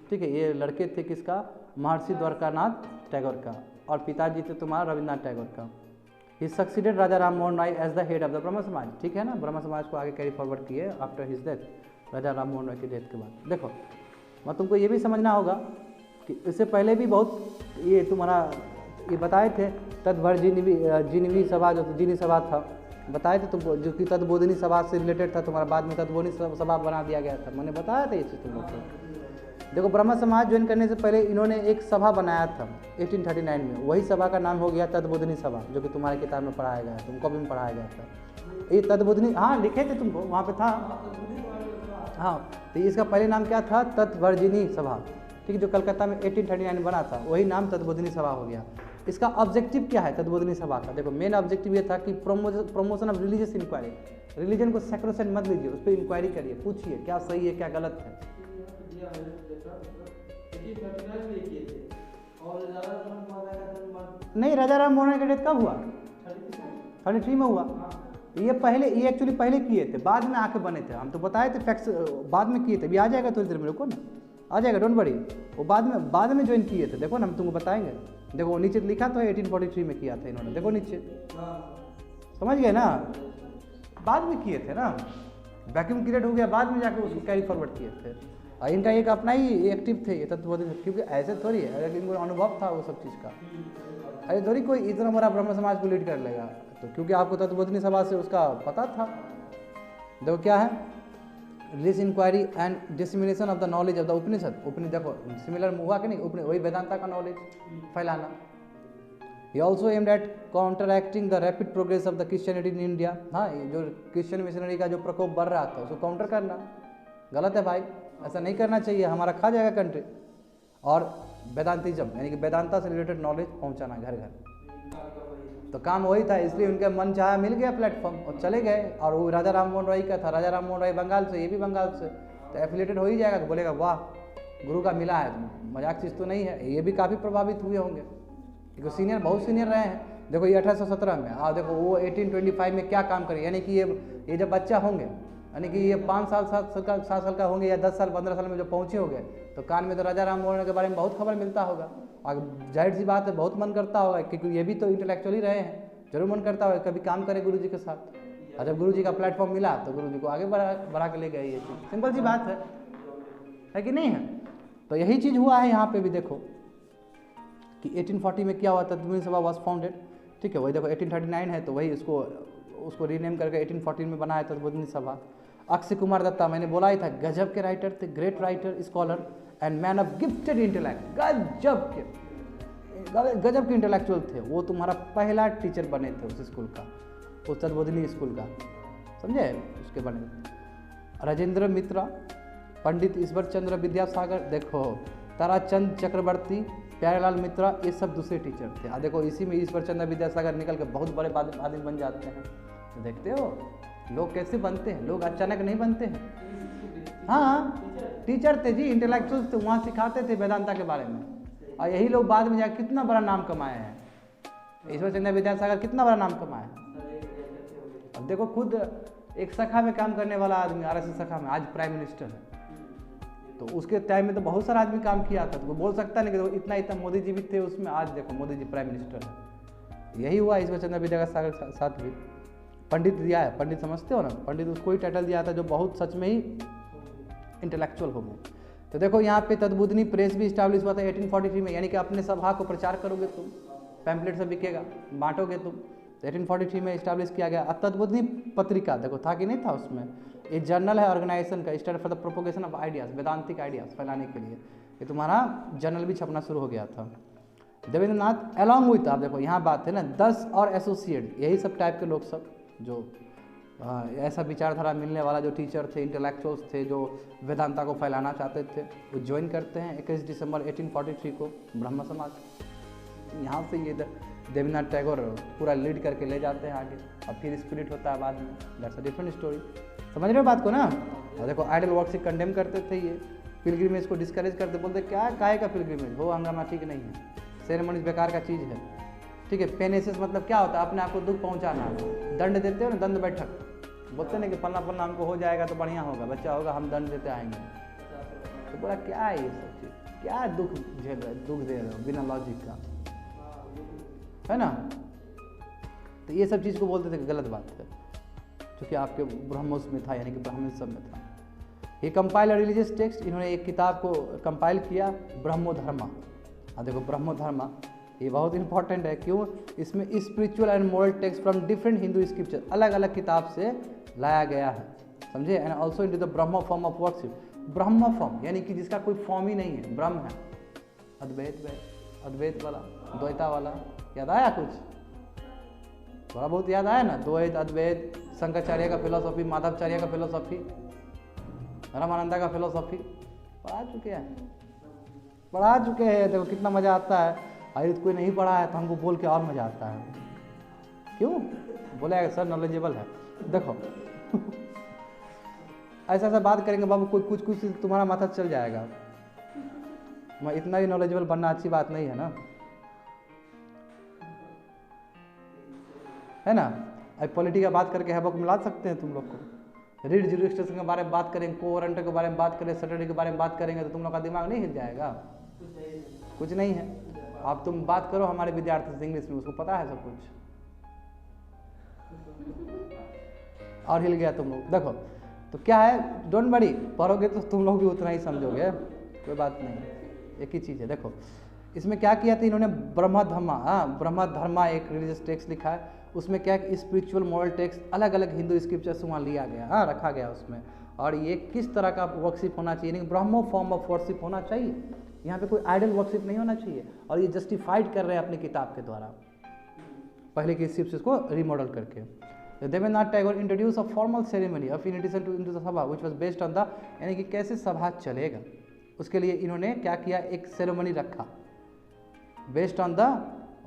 ठीक है। ये लड़के थे किसका, महर्षि द्वारकानाथ टैगोर का, और पिताजी थे तुम्हारा रविन्द्रनाथ टैगोर का। He succeeded Raja Ram Mohan Roy as the head of the Brahmo Samaj, ठीक है ना, ब्रह्म समाज को आगे कैरी फॉरवर्ड किए after his death, Raja Ram Mohan Roy की डेथ के बाद। देखो मैं तुमको ये भी समझना होगा कि इससे पहले भी बहुत ये तुम्हारा ये बताए थे तत्वर्जिनी सभा, जो जीनी सभा था बताए थे तुमको, जो कि तत्बोधिनी सभा से रिलेटेड था तुम्हारा, बाद में तत्बोधिनी सभा बना दिया गया था, मैंने बताया था ये चीज़ तुम लोग को। देखो ब्रह्म समाज ज्वाइन करने से पहले इन्होंने एक सभा बनाया था 1839 में, वही सभा का नाम हो गया तत्बोधिनी सभा, जो कि तुम्हारे किताब में पढ़ाया गया है, तुमको भी में पढ़ाया गया था। ये तत्बोधिनी, हाँ लिखे थे तुमको वहाँ पे था, हाँ, तो इसका पहले नाम क्या था, तत्वर्जिनी सभा, ठीक है, जो कलकत्ता में 1839 में बना था, वही नाम तत्बोधिनी सभा हो गया। इसका ऑब्जेक्टिव क्या है तत्बोधिनी सभा का, देखो मेन ऑब्जेक्टिव ये था कि promotion of religious inquiry, religion को सैक्रोसेंट मत लीजिए, उस पर इंक्वायरी करिए, पूछिए क्या सही है क्या गलत है। नहीं, राजा राम मोहन राय का डेथ कब हुआ, 33 में हुआ, ये पहले, ये एक्चुअली पहले किए थे, बाद में आके बने थे, हम तो बताए थे फैक्ट्स बाद में किए थे, अभी आ जाएगा थोड़ी देर में, रुको ना, आ जाएगा, डोंट वरी। वो बाद में ज्वाइन किए थे, देखो ना हम तुमको बताएंगे। देखो वो नीचे लिखा तो 1843 में किया था इन्होंने, देखो नीचे, समझ गए ना, बाद में किए थे ना, वैक्यूम क्रिएट हो गया बाद में जाके उसको कैरी फॉरवर्ड किए थे। और इनका एक अपना ही एक्टिव थे ये तत्वबोधिनी, क्योंकि ऐसे थोड़ी है, अगर इनको अनुभव था वो सब चीज़ का, ऐसे थोड़ी कोई इतना बड़ा ब्रह्म समाज को लीड कर लेगा, तो क्योंकि आपको तत्वबोधिनी सभा से उसका पता था। देखो क्या है, religious inquiry and dissemination of the knowledge of the Upanishad. देखो सिमिलर हुआ कि नहीं, वही वेदांता का नॉलेज फैलाना। He also aimed at counteracting the rapid progress of the Christianity in India। हाँ, ये जो क्रिश्चियन मिशनरी का जो प्रकोप बढ़ रहा था उसको काउंटर करना। गलत है भाई, ऐसा नहीं करना चाहिए, हमारा खा जाएगा कंट्री। और वेदांतिज्म यानी कि वेदांता से रिलेटेड नॉलेज पहुंचाना घर घर, तो काम वही था, इसलिए उनके मन चाहा मिल गया प्लेटफॉर्म और चले गए। और वो राजा राम मोहन राय का था, राजा राम मोहन राय बंगाल से, ये भी बंगाल से, तो एफिलेटेड हो ही जाएगा, तो बोलेगा वाह गुरु का मिला है, मजाक चीज़ तो नहीं है। ये भी काफ़ी प्रभावित हुए होंगे क्योंकि सीनियर, बहुत सीनियर रहे हैं। देखो ये 1817 में, और देखो वो 1825 में क्या काम करे, यानी कि ये जब बच्चा होंगे, यानी कि ये 5 साल 7 साल का होंगे या 10 साल 15 साल में जो पहुँचे होंगे, तो कान में तो राजा राम मोहन के बारे में बहुत खबर मिलता होगा। और जाहिर सी बात है बहुत मन करता होगा, क्योंकि ये भी तो इंटेलेक्चुअली रहे हैं, जरूर मन करता होगा कभी काम करे गुरु जी के साथ। और जब गुरु जी का प्लेटफॉर्म मिला तो गुरु जी को आगे बढ़ा के ले गए। ये चीज़ सिंपल सी बात है कि नहीं है? तो यही चीज़ हुआ है यहाँ पे भी। देखो कि 1840 में क्या हुआ था, तत्वबोधिनी सभा वॉज फाउंडेड, ठीक है। वही देखो 1839 है तो वही उसको रीनेम करके 1814 में बनाया तत्वबोधिनी सभा। अक्षय कुमार दत्ता, मैंने बोला ही था, गजब के राइटर थे, great writer, scholar and man of gifted intellect, गजब के इंटेलेक्चुअल थे। वो तुम्हारा पहला टीचर बने थे उस स्कूल का, उस तत्वबोधिनी स्कूल का, समझे, उसके बने। राजेंद्र मित्रा, पंडित ईश्वर चंद्र विद्यासागर, देखो ताराचंद चक्रवर्ती, प्यारेलाल मित्रा, ये सब दूसरे टीचर थे। और देखो इसी में ईश्वर चंद्र विद्यासागर निकल के बहुत बड़े आदमी बन जाते हैं। तो देखते हो लोग कैसे बनते हैं, लोग अचानक नहीं बनते हैं। हाँ टीचर थे जी, इंटेलेक्चुअल्स थे, वहाँ सिखाते थे वेदांता के बारे में। और यही लोग बाद में जाकर कितना बड़ा नाम कमाए हैं। ईश्वर चंद्र विद्यासागर कितना बड़ा नाम कमाया है। अब देखो खुद एक शाखा में काम करने वाला आदमी, RSS शाखा में, आज प्राइम मिनिस्टर है। तो उसके टाइम में तो बहुत सारा आदमी काम किया था, तो वो बोल सकता नहीं कि इतना मोदी जी भी थे उसमें। आज देखो मोदी जी प्राइम मिनिस्टर है। यही हुआ ईश्वर चंद्र विद्यासागर के साथ भी। पंडित दिया है, पंडित समझते हो ना, पंडित उसको ही टाइटल दिया था जो बहुत सच में ही इंटेलेक्चुअल हो गए। तो देखो यहाँ पे तत्वबोधिनी प्रेस भी स्टैब्लिश हुआ था 1843 में, यानी कि अपने सभा को प्रचार करोगे तुम, पैम्पलेट से बिकेगा, बांटोगे तुम, तो 1843 में स्टैब्लिश किया गया। तत्वबोधिनी पत्रिका देखो था कि नहीं था, उसमें एक जर्नल है ऑर्गेनाइजेशन का, stand for the propagation of ideas, वेदांतिक ideas फैलाने के लिए ये तुम्हारा जर्नल भी छपना शुरू हो गया था। देवेंद्रनाथ अलॉन्ग विथ, आप देखो यहाँ बात है ना, 10 और एसोसिएट, यही सब टाइप के लोग सब जो ऐसा विचारधारा मिलने वाला जो टीचर थे, इंटेलेक्चुअल्स थे, जो वेदांता को फैलाना चाहते थे, वो ज्वाइन करते हैं 21 दिसंबर 1843 को ब्रह्म समाज। यहाँ से ये देवेंद्रनाथ टैगोर पूरा लीड करके ले जाते हैं आगे, और फिर स्पिरिट होता है बाद में, दैट्स अ डिफरेंट स्टोरी। समझ रहे हो बात को ना? और देखो आइडल वर्क से कंडेम करते थे ये, पिलग्रिमेज को डिस्करेज करते, बोलते क्या काहे का पिलग्रिमेज हो, हंगामा ठीक नहीं है, सेरेमनीज बेकार का चीज़ है, ठीक है। पेनेसिस मतलब क्या होता है, अपने आप को दुख पहुंचाना। दंड देते हो ना, दंड बैठक बोलते ना कि पन्ना हमको हो जाएगा तो बढ़िया होगा, बच्चा होगा, हम दंड देते आएंगे। तो बोला क्या है ये सब चीज़, क्या दुख झेल रहे, दुख दे रहे हो बिना लॉजिक का, है ना। तो ये सब चीज़ को बोलते थे कि गलत बात है, क्योंकि आपके ब्रह्मोस में था, यानी कि ब्राह्मण में था। ये कंपाइल रिलीजियस टेक्स्ट, इन्होंने एक किताब को कंपाइल किया, ब्रह्मोधर्मा। और देखो ब्रह्मोधर्मा ये बहुत इंपॉर्टेंट है, क्यों? इसमें spiritual and moral text from different Hindu scripture, अलग अलग किताब से लाया गया है, समझे। And also into the Brahma form of worship, Brahma form यानी कि जिसका कोई फॉर्म ही नहीं है, ब्रह्म है, अद्वैत वाला, द्वैता वाला, याद आया कुछ? थोड़ा बहुत याद आया ना, द्वैत, अद्वैत, शंकराचार्य का फिलोसॉफी, माधवाचार्य का फिलोसॉफी, रामानंदा का फिलोसॉफी पढ़ा चुके हैं। देखो कितना मज़ा आता है। अरे कोई नहीं पढ़ा है तो हमको बोल के और मज़ा आता है, क्यों? बोलेगा सर नॉलेजेबल है। देखो ऐसा बात करेंगे बाबू, कुछ तुम्हारा माथा चल जाएगा। मैं इतना ही नॉलेजेबल बनना अच्छी बात नहीं है ना, है ना। अब पॉलिटी का बात करके हैवक मिला सकते हैं तुम लोग को, रीड जुरिस्डिक्शन के बारे में बात करेंगे, कोवरेंट के बारे में बात करें, सैटरडे के बारे में बात करेंगे तो तुम लोग का दिमाग नहीं हिल जाएगा? कुछ नहीं है। अब तुम बात करो हमारे विद्यार्थी से इंग्लिश में, उसको पता है सब कुछ और हिल गया तुम लोग। देखो तो क्या है, डोंट वरी, पढ़ोगे तो तुम लोग भी उतना ही समझोगे, कोई बात नहीं, एक ही चीज़ है। देखो इसमें क्या किया था इन्होंने, ब्रह्मधर्मा एक रिलीजियस टेक्स्ट लिखा है, उसमें क्या है स्पिरिचुअल मॉरल टेक्स्ट अलग अलग हिंदू स्क्रिप्चर्स वहाँ लिया गया, रखा गया उसमें। और ये किस तरह का वर्शिप होना चाहिए, यानी ब्रह्मो फॉर्म ऑफ वर्शिप होना चाहिए, यहाँ पे कोई आइडल वर्शिप नहीं होना चाहिए। और ये जस्टिफाइड कर रहे हैं अपनी किताब के द्वारा, पहले के स्क्रिप्चर्स को रिमॉडल करके। Debendranath Tagore introduced a formal ceremony of initiation to into the sabha which was based on the, यानी कि कैसे सभा चलेगा उसके लिए इन्होंने क्या किया, एक सेरेमनी रखा बेस्ड ऑन द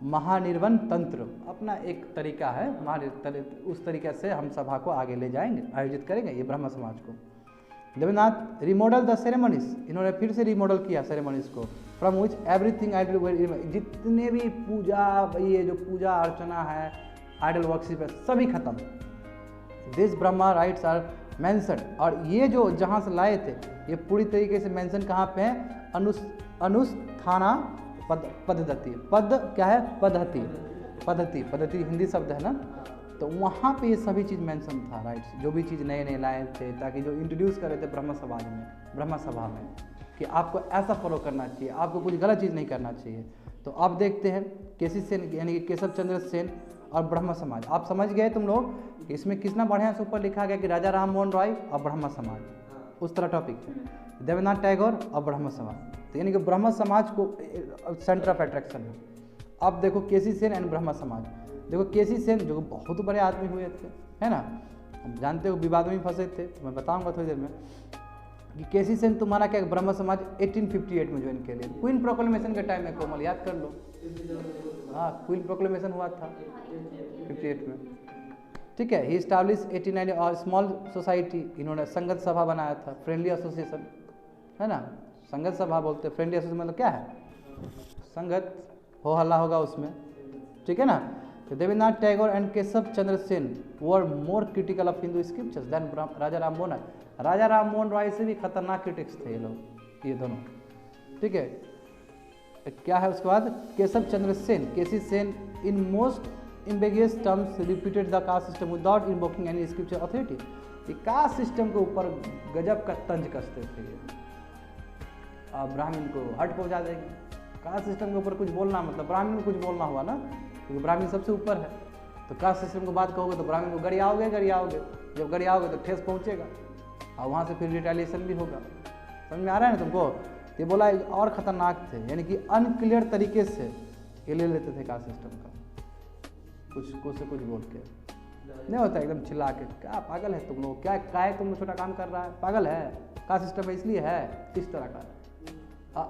महानिर्वाण तंत्र, अपना एक तरीका है, उस तरीके से हम सभा को आगे ले जाएंगे, आयोजित करेंगे ये ब्रह्म समाज को। देवेंद्रनाथ रिमॉडल द सेरेमनीज, इन्होंने फिर से रिमॉडल किया सेरेमनीज को, फ्रॉम विच एवरीथिंग आइडल, जितने भी पूजा, ये जो पूजा अर्चना है, आइडल वर्शिप है, सभी खत्म। This Brahma rites are mention, और ये जो जहाँ से लाए थे ये पूरी तरीके से मेंशन कहाँ पे है, अनुष्ठाना पद्धति, पद क्या है, पद्धति हिंदी शब्द है ना, तो वहाँ पे ये सभी चीज़ मेंशन था, राइट्स, जो भी चीज़ नए नए लाए थे, ताकि जो इंट्रोड्यूस कर रहे थे ब्रह्म समाज में, ब्रह्म सभा में, कि आपको ऐसा फॉलो करना चाहिए, आपको कुछ गलत चीज़ नहीं करना चाहिए। तो आप देखते हैं केसी सेन यानी कि केशव चंद्र सेन और ब्रह्म समाज, आप समझ गए तुम लोग कि इसमें कितना बढ़िया से ऊपर लिखा गया कि राजा राम मोहन रॉय और ब्रह्म समाज, उस तरह टॉपिक है, देवेंद्रनाथ टैगोर और ब्रह्म समाज, तो यानी कि ब्रह्म समाज को सेंटर ऑफ अट्रैक्शन है। अब देखो केसी सेन एंड ब्रह्म समाज, देखो केसी सेन जो बहुत बड़े आदमी हुए थे, है ना, हम जानते हो विवाद में फंसे थे, तो मैं बताऊंगा थोड़ी देर में कि केसी सेन तुम्हारा क्या, ब्रह्म समाज 1858 में ज्वाइन किया लिए, क्वीन प्रोक्लेमेशन के टाइम में, कोमल याद कर लो, हाँ क्वीन प्रोक्लेमेशन हुआ था 58 में, ठीक है। ही स्टैब्लिश 89 और स्मॉल सोसाइटी, इन्होंने संगत सभा बनाया था, फ्रेंडली एसोसिएशन, है ना, संगत सभा बोलते हैं, फ्रेंडली एसोसिएशन मतलब क्या है, संगत, हो हल्ला होगा उसमें, ठीक है ना। तो Debendranath Tagore and Keshab Chandra Sen were more critical of Hindu scriptures than Raja Ram Mohan Roy, Raja Ram Mohan Roy से भी खतरनाक क्रिटिक्स थे ये लोग, ये दोनों, ठीक है। क्या है उसके बाद, Keshab Chandra Sen, KC Sen in most ambiguous terms repeated the caste system without invoking any scripture authority, ये कास्ट सिस्टम के ऊपर गजब का तंज कसते थे ये, अब ब्राह्मण को हट पहुंचा देंगे, कास्ट सिस्टम के ऊपर कुछ बोलना मतलब ब्राह्मण को कुछ बोलना हुआ ना, क्योंकि ब्राह्मण सबसे ऊपर है, तो कास्ट सिस्टम को बात कहोगे तो ब्राह्मण को गरियाओगे, जब गरियाओगे तो ठेस पहुंचेगा और वहाँ से फिर रिटेलिएशन भी होगा, समझ में आ रहा है ना तुमको। ये बोला और ख़तरनाक थे, यानी कि अनक्लियर तरीके से ये ले लेते थे कास्ट सिस्टम का, कुछ से कुछ बोल के नहीं होता, एकदम चिल्ला के, क्या पागल है तुम लोग, क्या काय तुम लोग छोटा काम कर रहा है, पागल है, कास्ट सिस्टम इसलिए है, इस तरह का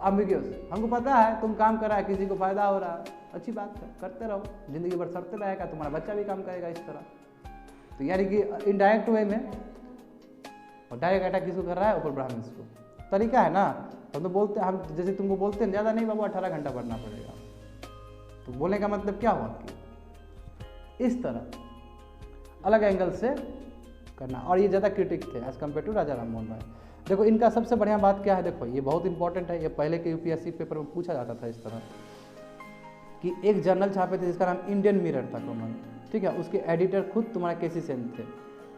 एम्बिग्यूअस, हमको पता है तुम काम कर रहा है, किसी को फायदा हो रहा है, अच्छी बात है, करते रहो, जिंदगी भर सड़ते रहेगा, तुम्हारा बच्चा भी काम करेगा इस तरह। तो यानी कि इनडायरेक्ट वे में, और डायरेक्ट अटैक किसको कर रहा है, ऊपर ब्राह्मण्स को, तरीका है ना। हम तो बोलते हैं, हम जैसे तुमको बोलते हैं ज़्यादा नहीं बाबू 18 घंटा पढ़ना पड़ेगा, तो बोलने का मतलब क्या हुआ कि इस तरह अलग एंगल से करना, और ये ज़्यादा क्रिटिक थे एज कम्पेयर टू राजा राम मोहन राय। देखो इनका सबसे बढ़िया बात क्या है, देखो ये बहुत इंपॉर्टेंट है, ये पहले के यूपीएससी पेपर में पूछा जाता था इस तरह कि एक जर्नल छापे थे जिसका नाम इंडियन मिरर था कॉमन, ठीक है, उसके एडिटर खुद तुम्हारा केसी सेन थे।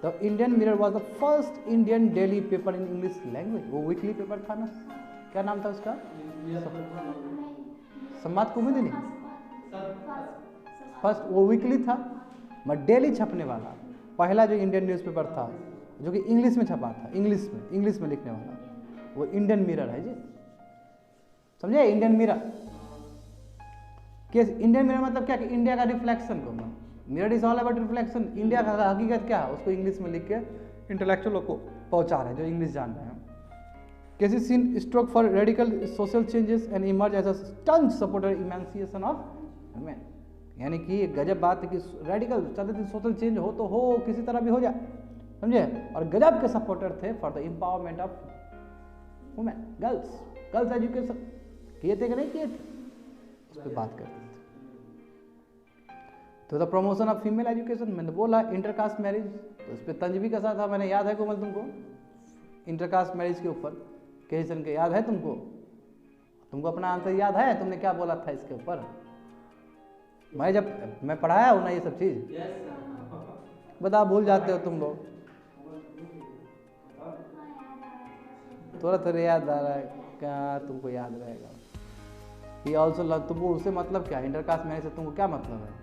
तो Indian mirror was the first Indian daily paper in English language, वो वीकली पेपर था ना, क्या नाम था उसका, संवाद कुमुदिनी, फर्स्ट वो वीकली था, मगर डेली छपने वाला पहला जो इंडियन न्यूज़पेपर था जो कि इंग्लिश में छपा था, इंग्लिश में लिखने वाला, वो इंडियन मिरर है जी, समझे, इंडियन मिरर। इंडियन मिरर मतलब क्या कि इंडिया का रिफ्लेक्शन को, mirror is all about reflection, India का हकीकत क्या है उसको इंग्लिश में लिख के इंटेलेक्चुअल को पहुंचा रहे हैं जो इंग्लिश जान रहे हैं। KC Sen strove for radical social changes and emerge as a staunch supporter emancipation of women, यानी कि गजब बात है कि रेडिकल चाहते थे सोशल चेंज हो तो हो, किसी तरह भी हो जाए, समझे, और गजब के सपोर्टर थे for the empowerment of women, girls education, किए थे कि नहीं किए थे, उस पर बात करते थे। तो the promotion of female education, मैंने बोला इंटरकास्ट मैरिज, तो उस पर तंज भी कसा था मैंने, याद है कोमल तुमको? इंटरकास्ट मैरिज के ऊपर क्वेश्चन के याद है तुमको? तुमको अपना आंसर याद है? तुमने क्या बोला था इसके ऊपर? मैं पढ़ाया हूँ ना ये सब चीज़, बता भूल जाते हो तुम लोग। थोड़ा थोड़ा याद आ रहा है, क्या तुमको याद रहेगा? ये ऑल्सो लव, तुमको उससे मतलब क्या? इंटरकास्ट मैरिज से तुमको क्या मतलब है?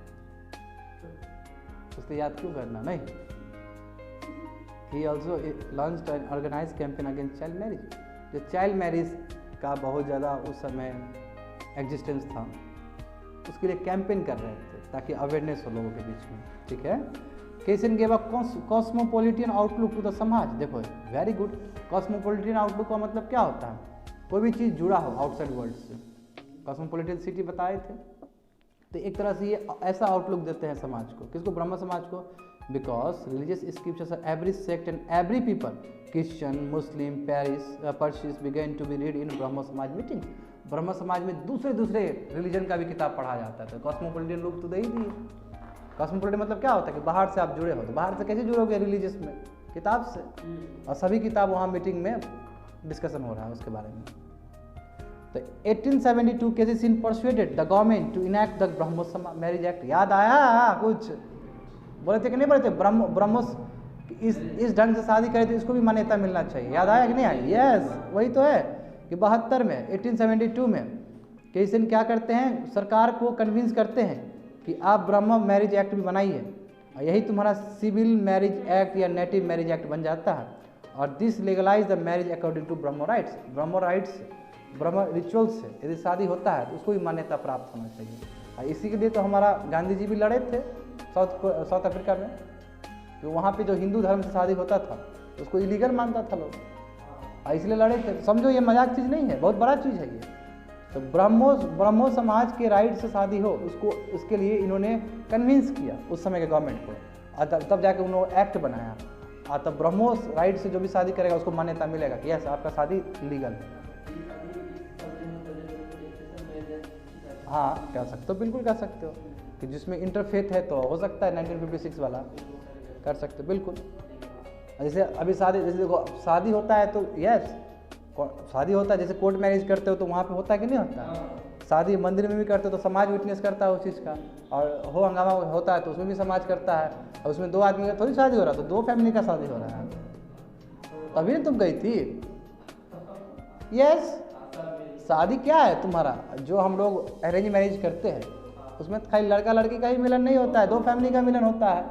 उससे याद क्यों करना? नहीं, he also launched an organize campaign against child marriage, जो चाइल्ड मैरिज का बहुत ज़्यादा उस समय एग्जिस्टेंस था, उसके लिए कैंपेन कर रहे थे ताकि अवेयरनेस हो लोगों के बीच में। ठीक है, Keshab gave a cosmopolitan outlook to the Samaj. देखो वेरी गुड, कॉस्मोपॉलिटन आउटलुक का मतलब क्या होता है? कोई भी चीज़ जुड़ा हो आउटसाइड वर्ल्ड से। कॉस्मोपॉलिटन सिटी बताए थे, तो एक तरह से ये ऐसा आउटलुक देते हैं समाज को। किसको? ब्रह्म समाज को। Because religious scriptures are every sect and every people, Christian, Muslim, Parsis began to be read in Brahmo Samaj meeting. ब्रह्म समाज में दूसरे रिलीजन का भी किताब पढ़ा जाता है। तो कॉस्मोपॉलिटन लुक तो दे ही दिए। कॉस्मोपॉलिटन मतलब क्या होता है कि बाहर से आप जुड़े हो, तो बाहर से कैसे जुड़ोगे रिलीजियस में? किताब से। और सभी किताब वहाँ मीटिंग में डिस्कशन हो रहा है उसके बारे में। तो 1872 Keshab Sen persuaded the government to enact the Brahmo marriage act. याद आया कुछ? बोले थे कि नहीं बोले थे? ब्रह्मोस इस ढंग से शादी करे तो इसको भी मान्यता मिलना चाहिए। याद आया कि नहीं आया? यस, वही तो है कि 72 में 1872 में केसन क्या करते हैं? सरकार को कन्विंस करते हैं कि आप ब्रह्म मैरिज एक्ट भी बनाइए, और यही तुम्हारा सिविल मैरिज एक्ट या नेटिव मैरिज एक्ट बन जाता है। और this legalise the marriage according to Brahmo rites. Brahmo rites, Brahmo rituals से यदि शादी होता है तो उसको भी मान्यता प्राप्त होना चाहिए। और इसी के लिए तो हमारा गांधी जी भी लड़े थे साउथ अफ्रीका में, तो वहाँ पे जो हिंदू धर्म से शादी होता था उसको इलीगल मानता था लोग, और इसलिए लड़े थे। समझो ये मजाक चीज़ नहीं है, बहुत बड़ा चीज़ है ये। तो ब्रह्मो समाज के राइट से शादी हो उसको, उसके लिए इन्होंने कन्विंस किया उस समय के गवर्नमेंट को, और तब जाके उन्होंने एक्ट बनाया। और तब ब्रह्मो राइट से जो भी शादी करेगा उसको मान्यता मिलेगा कि यस आपका शादी लीगल है। हाँ कर सकते हो, बिल्कुल कर सकते हो, कि जिसमें इंटरफेथ है तो हो सकता है 1956 वाला कर सकते हो बिल्कुल। जैसे अभी शादी, जैसे देखो शादी होता है तो यस शादी होता है, जैसे कोर्ट मैरिज करते हो तो वहाँ पे होता है कि नहीं होता? शादी मंदिर में भी करते हो तो समाज विटनेस करता है उस चीज़ का, और हो हंगामा होता है तो उसमें भी समाज करता है। और उसमें दो आदमी का थोड़ी शादी हो रहा है, तो दो फैमिली का शादी हो रहा है। तभी ना तुम गई थी। यस, शादी क्या है तुम्हारा? जो हम लोग अरेंज मैरिज करते हैं उसमें खाली लड़का लड़की का ही मिलन नहीं होता है, दो फैमिली का मिलन होता है,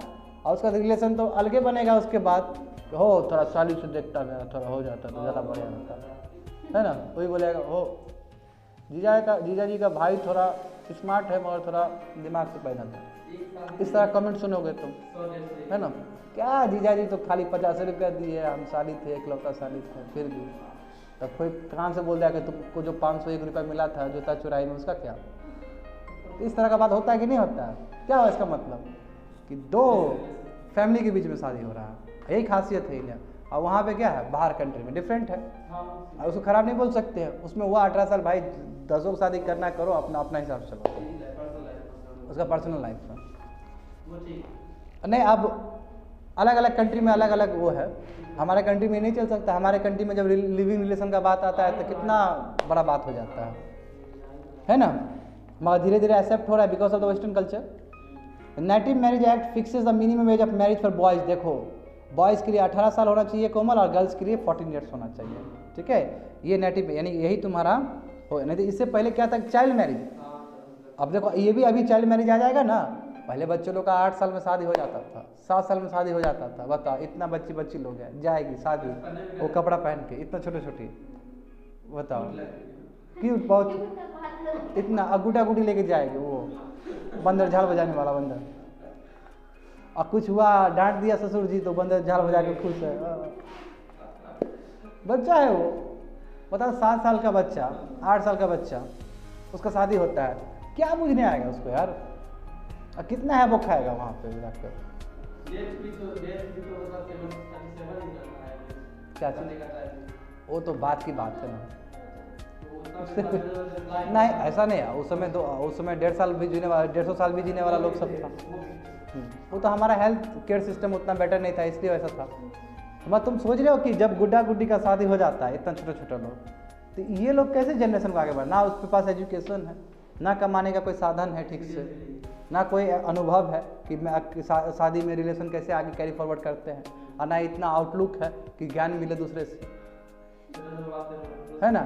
और उसका रिलेशन तो अलगे बनेगा उसके बाद। हो थोड़ा साली से देखता मेरा थोड़ा हो जाता तो ज़्यादा बढ़िया होता है ना। वही बोलेगा हो जीजा जी का भाई थोड़ा स्मार्ट है मगर थोड़ा दिमाग से पैदा था। इस तरह कमेंट सुनोगे तुम, है ना? क्या जीजा जी तो खाली 50 रुपया दिए, हम साली थे, एकलौता साली थे, फिर भी तब कोई कान से बोल दिया कि तुमको जो 501 रुपया मिला था जूता चुराई में, उसका क्या? तो इस तरह का बात होता है कि नहीं होता है? क्या हुआ इसका मतलब? कि दो फैमिली के बीच में शादी हो रहा है, यही खासियत है इंडिया। और वहाँ पे क्या है, बाहर कंट्री में डिफरेंट है, और उसको खराब नहीं बोल सकते हैं। उसमें हुआ 18 साल, भाई 10 लोग शादी करना करो, अपना हिसाब से चलो, उसका पर्सनल लाइफ है। नहीं, अब अलग अलग कंट्री में अलग अलग वो है, हमारे कंट्री में नहीं चल सकता। हमारे कंट्री में जब लिविंग रिलेशन का बात आता है तो कितना बड़ा बात हो जाता है ना? मगर धीरे धीरे एक्सेप्ट हो रहा है because of the western culture. Native marriage act fixes the minimum age of marriage for boys. देखो बॉयज़ के लिए 18 साल होना चाहिए कोमल, और गर्ल्स के लिए 14 ईयर्स होना चाहिए। ठीक है, ये नेटिव यानी यही तुम्हारा हो। नहीं तो इससे पहले क्या था, चाइल्ड मैरिज। अब देखो ये भी अभी चाइल्ड मैरिज आ जाएगा ना। पहले बच्चों लोग का 8 साल में शादी हो जाता था, 7 साल में शादी हो जाता था। बताओ इतना बच्ची लोग हैं, जाएगी शादी वो कपड़ा पहन के, इतना छोटे छोटी, बताओ क्यूट, बहुत इतना अगूटा गुटी लेके जाएगी वो बंदर, झाल बजाने वाला बंदर। और कुछ हुआ डांट दिया ससुर जी तो बंदर झाल बजा के खुश है। बच्चा है वो, बताओ 7 साल का बच्चा, 8 साल का बच्चा, उसका शादी होता है, क्या बुझने आएगा उसको यार? और कितना है वो खाएगा वहाँ पे जाकर? क्या चीज़? वो तो बात की बात है ना, नहीं ऐसा नहीं है, उस समय 1.5 साल भी जीने वाला 150 साल भी जीने वाला लोग सब था। वो तो हमारा हेल्थ केयर सिस्टम उतना बेटर नहीं था इसलिए वैसा था। तो तुम सोच रहे हो कि जब गुड्डा गुड्डी का शादी हो जाता है इतना छोटा छोटा लोग, तो ये लोग कैसे जनरेशन को आगे बढ़, ना उसके पास एजुकेशन है, ना कमाने का कोई साधन है ठीक से, ना कोई अनुभव है कि मैं शादी में रिलेशन कैसे आगे कैरी फॉरवर्ड करते हैं, और ना इतना आउटलुक है कि ज्ञान मिले दूसरे से, है ना।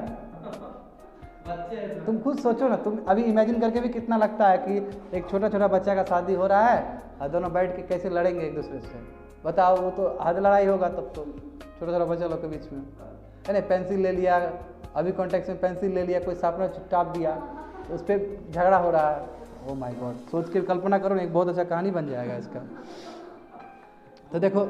तुम खुद सोचो ना, तुम अभी इमेजिन करके भी कितना लगता है कि एक छोटा छोटा बच्चा का शादी हो रहा है और दोनों बैठ के कैसे लड़ेंगे एक दूसरे से, बताओ। वो तो हद लड़ाई होगा तब तो छोटा छोटा बच्चा लोग के बीच में, है ना। पेंसिल ले लिया, अभी कॉन्टेक्स्ट में पेंसिल ले लिया, कोई शार्पनर टाप दिया, उस पर झगड़ा हो रहा है। ओ माय गॉड, सोच के कल्पना करो ना, एक बहुत अच्छा कहानी बन जाएगा इसका। तो देखो,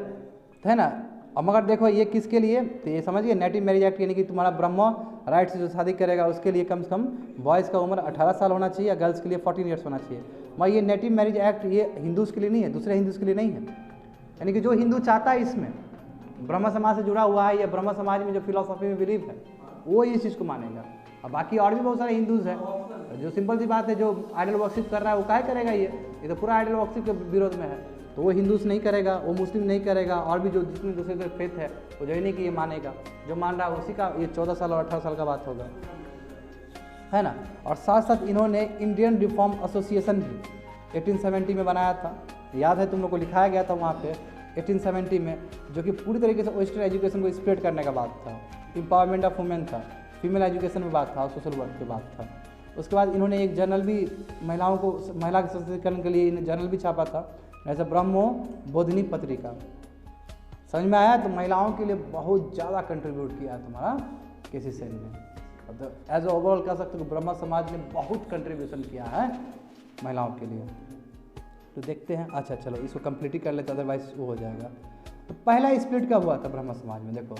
है ना। अब मगर देखो ये किसके लिए, तो ये समझिए नेटिव मैरिज एक्ट, यानी कि तुम्हारा ब्रह्म राइट से जो शादी करेगा उसके लिए कम से कम बॉयज़ का उम्र 18 साल होना चाहिए, गर्ल्स के लिए 14 ईयर्स होना चाहिए। मगर ये नेटिव मैरिज एक्ट ये हिंदूज़ के लिए नहीं है, दूसरे हिंदूज़ के लिए नहीं है। यानी कि जो हिंदू चाहता है इसमें ब्रह्म समाज से जुड़ा हुआ है या ब्रह्म समाज में जो फिलॉसफी में बिलीव है वो इस चीज़ को मानेगा। और बाकी और भी बहुत सारे हिंदूज़ हैं जो सिंपल सी बात है, जो आइडल वर्शिप कर रहा है वो काहे करेगा, ये तो पूरा आइडल वर्शिप के विरोध में है। तो वो हिंदूज़ नहीं करेगा, वो मुस्लिम नहीं करेगा, और भी जो जिसमें दूसरे फेथ है वो जो नहीं कि ये मानेगा, जो मान रहा है उसी का ये 14 साल और 18 साल का बात होगा, है ना। और साथ साथ इन्होंने इंडियन रिफॉर्म एसोसिएशन भी 1870 में बनाया था, याद है तुम लोग को, लिखाया गया था वहाँ पे 1870 में, जो कि पूरी तरीके से वेस्टर्न एजुकेशन को स्प्रेड करने का बात था, एम्पावरमेंट ऑफ वुमेन था, फीमेल एजुकेशन में बात था, सोशल वर्क की बात था। उसके बाद इन्होंने एक जर्नल भी महिलाओं को, महिला के सशक्तिकरण के लिए इन्हें जर्नल भी छापा था, जैसे ब्रह्मो बोधिनी पत्रिका। समझ में आया। तो महिलाओं के लिए बहुत ज़्यादा कंट्रीब्यूट किया है तुम्हारा केसी सेन ने। तो एज ओवरऑल कह सकते हो कि ब्रह्म समाज ने बहुत कंट्रीब्यूशन किया है महिलाओं के लिए। तो देखते हैं, अच्छा चलो इसको कंप्लीट ही कर लेते, अदरवाइज वो हो जाएगा। तो पहला स्प्लिट कब हुआ था ब्रह्म समाज में, देखो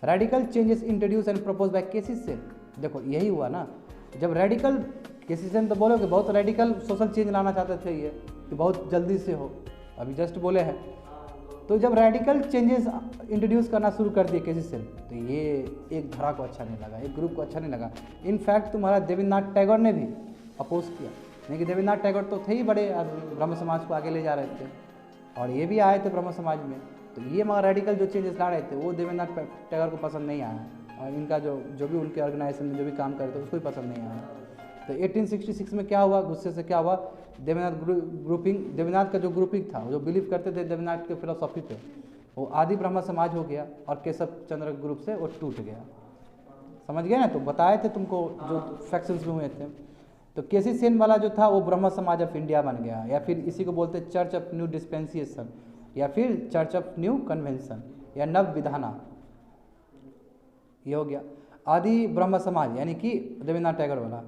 radical changes introduce and propose by KC Sen. देखो यही हुआ ना, जब रेडिकल, केसी सेन तो बोलो कि बहुत रेडिकल सोशल चेंज लाना चाहते थे ये, कि बहुत जल्दी से हो, अभी जस्ट बोले हैं। तो जब रेडिकल चेंजेस इंट्रोड्यूस करना शुरू कर दिए केसी सेन, तो ये एक धारा को अच्छा नहीं लगा, एक ग्रुप को अच्छा नहीं लगा। इनफैक्ट तुम्हारा देवेंद्रनाथ टैगोर ने भी अपोज किया, नहीं कि देवेंद्रनाथ टैगोर तो थे ही बड़े आदमी, ब्रह्म समाज को आगे ले जा रहे थे, और ये भी आए थे ब्रह्म समाज में। तो ये मगर रेडिकल जो चेंजेस ला रहे थे वो देवेंद्रनाथ टैगोर को पसंद नहीं आया, और इनका जो भी उनके ऑर्गेनाइजेशन में जो भी काम करते उसको भी पसंद नहीं आया। तो 1866 में क्या हुआ, गुस्से से क्या हुआ, देवेंद्रनाथ का जो ग्रुपिंग था, जो बिलीव करते थे देवेंद्रनाथ के फिलोसॉफी पे, वो आदि ब्रह्म समाज हो गया, और केशव चंद्र ग्रुप से वो टूट गया। समझ गए ना। तो बताए थे तुमको जो फैक्शंस में हुए थे। तो केसी सेन वाला जो था वो ब्रह्म समाज ऑफ इंडिया बन गया, या फिर इसी को बोलते चर्च ऑफ न्यू डिस्पेंसिएशन, या फिर चर्च ऑफ न्यू कन्वेंशन, या नव विधाना, ये हो गया। आदि ब्रह्म समाज यानी कि देवेंद्रनाथ टैगोर वाला,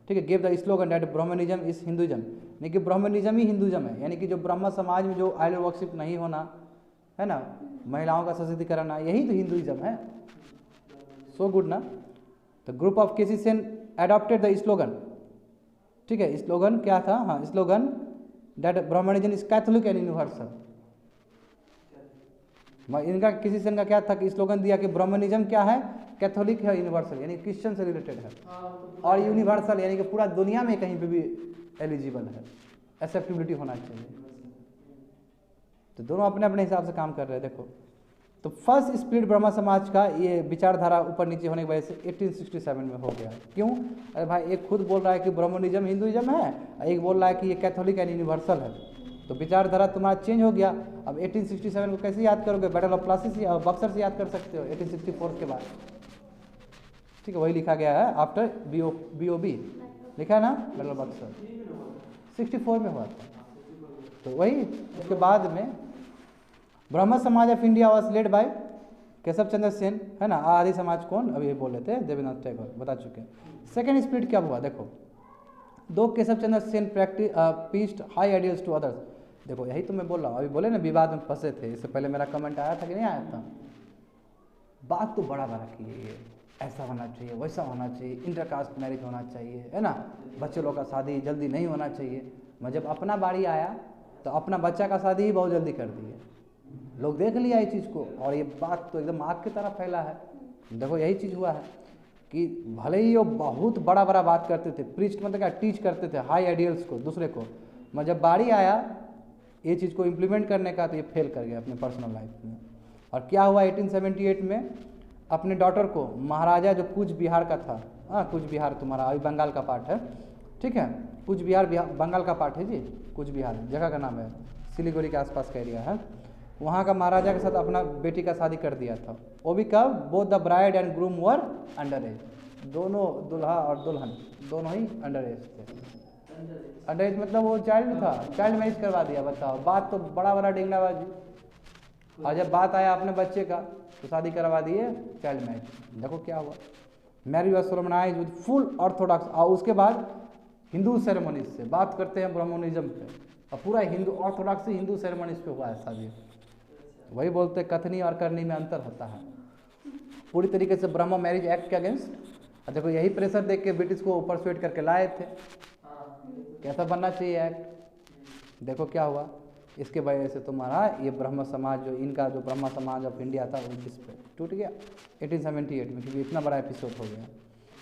ठीक है, give the slogan that Brahmanism is Hinduism, यानी कि ब्रह्मनिज्म ही हिंदुइज्म है, यानी कि जो ब्रह्म समाज में जो आइडल वर्शिप नहीं होना है ना, महिलाओं का सशक्तिकरण, यही तो हिंदुइज्म है। सो गुड ना। तो group of KC Sen adopted the slogan, ठीक है, स्लोगन क्या था, हाँ slogan that Brahmanism is catholic and universal. इनका किसी सेन का क्या था कि स्लोगन दिया कि ब्रह्मनिज्म क्या है, कैथोलिक है, यूनिवर्सल यानी क्रिश्चियन से रिलेटेड है, और यूनिवर्सल यानी कि पूरा दुनिया में कहीं पे भी एलिजिबल है, एक्सेप्टेबिलिटी होना चाहिए। तो दोनों अपने अपने हिसाब से काम कर रहे हैं। देखो तो फर्स्ट स्प्लिट ब्रह्म समाज का ये विचारधारा ऊपर नीचे होने की वजह से 1867 में हो गया। क्यों? अरे भाई एक खुद बोल रहा है कि ब्रह्मनिज्म हिंदुइज्म है, एक बोल रहा है कि ये कैथोलिक एंड यूनिवर्सल है, तो विचारधारा तुम्हारा चेंज हो गया। अब 1867 को कैसे याद करोगे? बैटल ऑफ प्लासी से बक्सर से याद कर सकते हो 1864 के बाद, ठीक है, वही लिखा गया है आफ्टर BOB लिखा है ना, बैटल ऑफ बक्सर 64 में हुआ था। तो वही उसके बाद में Brahmo Samaj of India was led by Keshab Chandra Sen, है ना। आदि समाज कौन? अभी ये बोल रहे थे देवेंद्रनाथ टैगोर, बता चुके हैं। सेकेंड स्प्लिट क्या हुआ? देखो दो Keshab Chandra Sen preached high ideals to others. देखो यही तो मैं बोल रहा हूँ, अभी बोले ना विवाद में फंसे थे, इससे पहले मेरा कमेंट आया था कि नहीं आया था। बात तो बड़ा बड़ा की है, ऐसा होना चाहिए, वैसा होना चाहिए, इंटरकास्ट मैरिज होना चाहिए, है ना, बच्चे लोग का शादी जल्दी नहीं होना चाहिए। मैं जब अपना बारी आया तो अपना बच्चा का शादी ही बहुत जल्दी कर दी है। लोग देख लिया इस चीज़ को, और ये बात तो एकदम आग की तरह फैला है। देखो यही चीज़ हुआ है। कि भले ही वो बहुत बड़ा बड़ा बात करते थे, प्रीच मतलब क्या, टीच करते थे हाई आइडियल्स को दूसरे को, मगर जब बारी आया ये चीज़ को इम्प्लीमेंट करने का तो ये फेल कर गया अपने पर्सनल लाइफ में। और क्या हुआ 1878 में अपने डॉटर को महाराजा जो कूच बिहार का था, हाँ कूच बिहार तुम्हारा अभी बंगाल का पार्ट है, ठीक है, कूच बिहार बंगाल का पार्ट है जी, कूच बिहार जगह का नाम है, सिलीगुड़ी के आसपास का एरिया है, वहाँ का महाराजा के साथ अपना बेटी का शादी कर दिया था। वो भी कब, both the bride and groom were under as, दोनों दूल्हा और दुल्हन दोनों ही अंडर एज थे। अंडर एज मतलब वो चाइल्ड था, चाइल्ड मैरिज करवा दिया। बताओ, बात तो बड़ा बड़ा डिंगलाबाजी, और जब बात आया अपने बच्चे का तो शादी करवा दिए चाइल्ड मैरिज। देखो क्या हुआ, marriage was solemnised with full orthodox. और उसके बाद हिंदू सेरेमनीज से बात करते हैं ब्राह्मणिज्म पे, और पूरा हिंदू ऑर्थोडॉक्सी हिंदू सेरेमनीज पे हुआ है शादी। वही बोलते कथनी और करनी में अंतर होता है। पूरी तरीके से ब्रह्म मैरिज एक्ट के अगेंस्ट। देखो यही प्रेशर देख के ब्रिटिश को परसुएट करके लाए थे कैसा बनना चाहिए एक्ट। देखो क्या हुआ, इसके वजह से तुम्हारा ये ब्रह्म समाज जो इनका जो ब्रह्म समाज ऑफ इंडिया था वो इस पे टूट गया 1878 में, क्योंकि इतना बड़ा एपिसोड हो गया।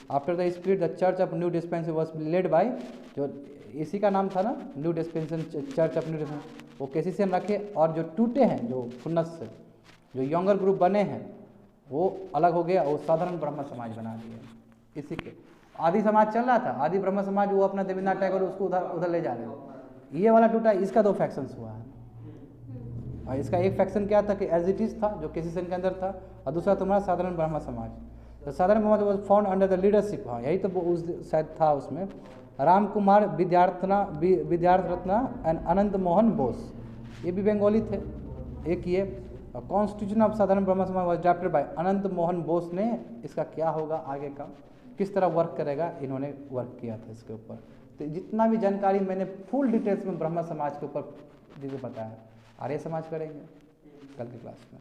After the split the church of new dispensation was led by, जो इसी का नाम था ना new dispensation church of new dispensation, वो कैसिसियन रखे। और जो टूटे हैं जो खुन्नस से जो यंगर ग्रुप बने हैं वो अलग हो गया, वो साधारण ब्रह्म समाज बना दिए। इसी के आदि समाज चल रहा था, आदि ब्रह्म समाज, वो अपना देवेंद्रनाथ टैगोर उसको उधर ले जा रहे हैं। ये वाला टूटा, इसका 2 फैक्शंस हुआ है। और इसका एक फैक्शन क्या था कि एज इट इज था जो कैसिसियन के अंदर था, और दूसरा तुम्हारा साधारण ब्रह्म समाज। तो साधारण ब्रह्म समाज फाउंड अंडर द लीडरशिप, हाँ यही तो उस शायद था उसमें, राम कुमार विद्यार्थ रत्ना एंड अनंत मोहन बोस, ये भी बंगाली थे। एक ये कॉन्स्टिट्यूशन ऑफ साधारण ब्रह्म समाज was drafted bye Anant Mohan Bose ने। इसका क्या होगा आगे का, किस तरह वर्क करेगा, इन्होंने वर्क किया था इसके ऊपर। तो जितना भी जानकारी मैंने फुल डिटेल्स में ब्रह्म समाज के ऊपर जिसे बताया, आर्य समाज करेंगे कल की क्लास में।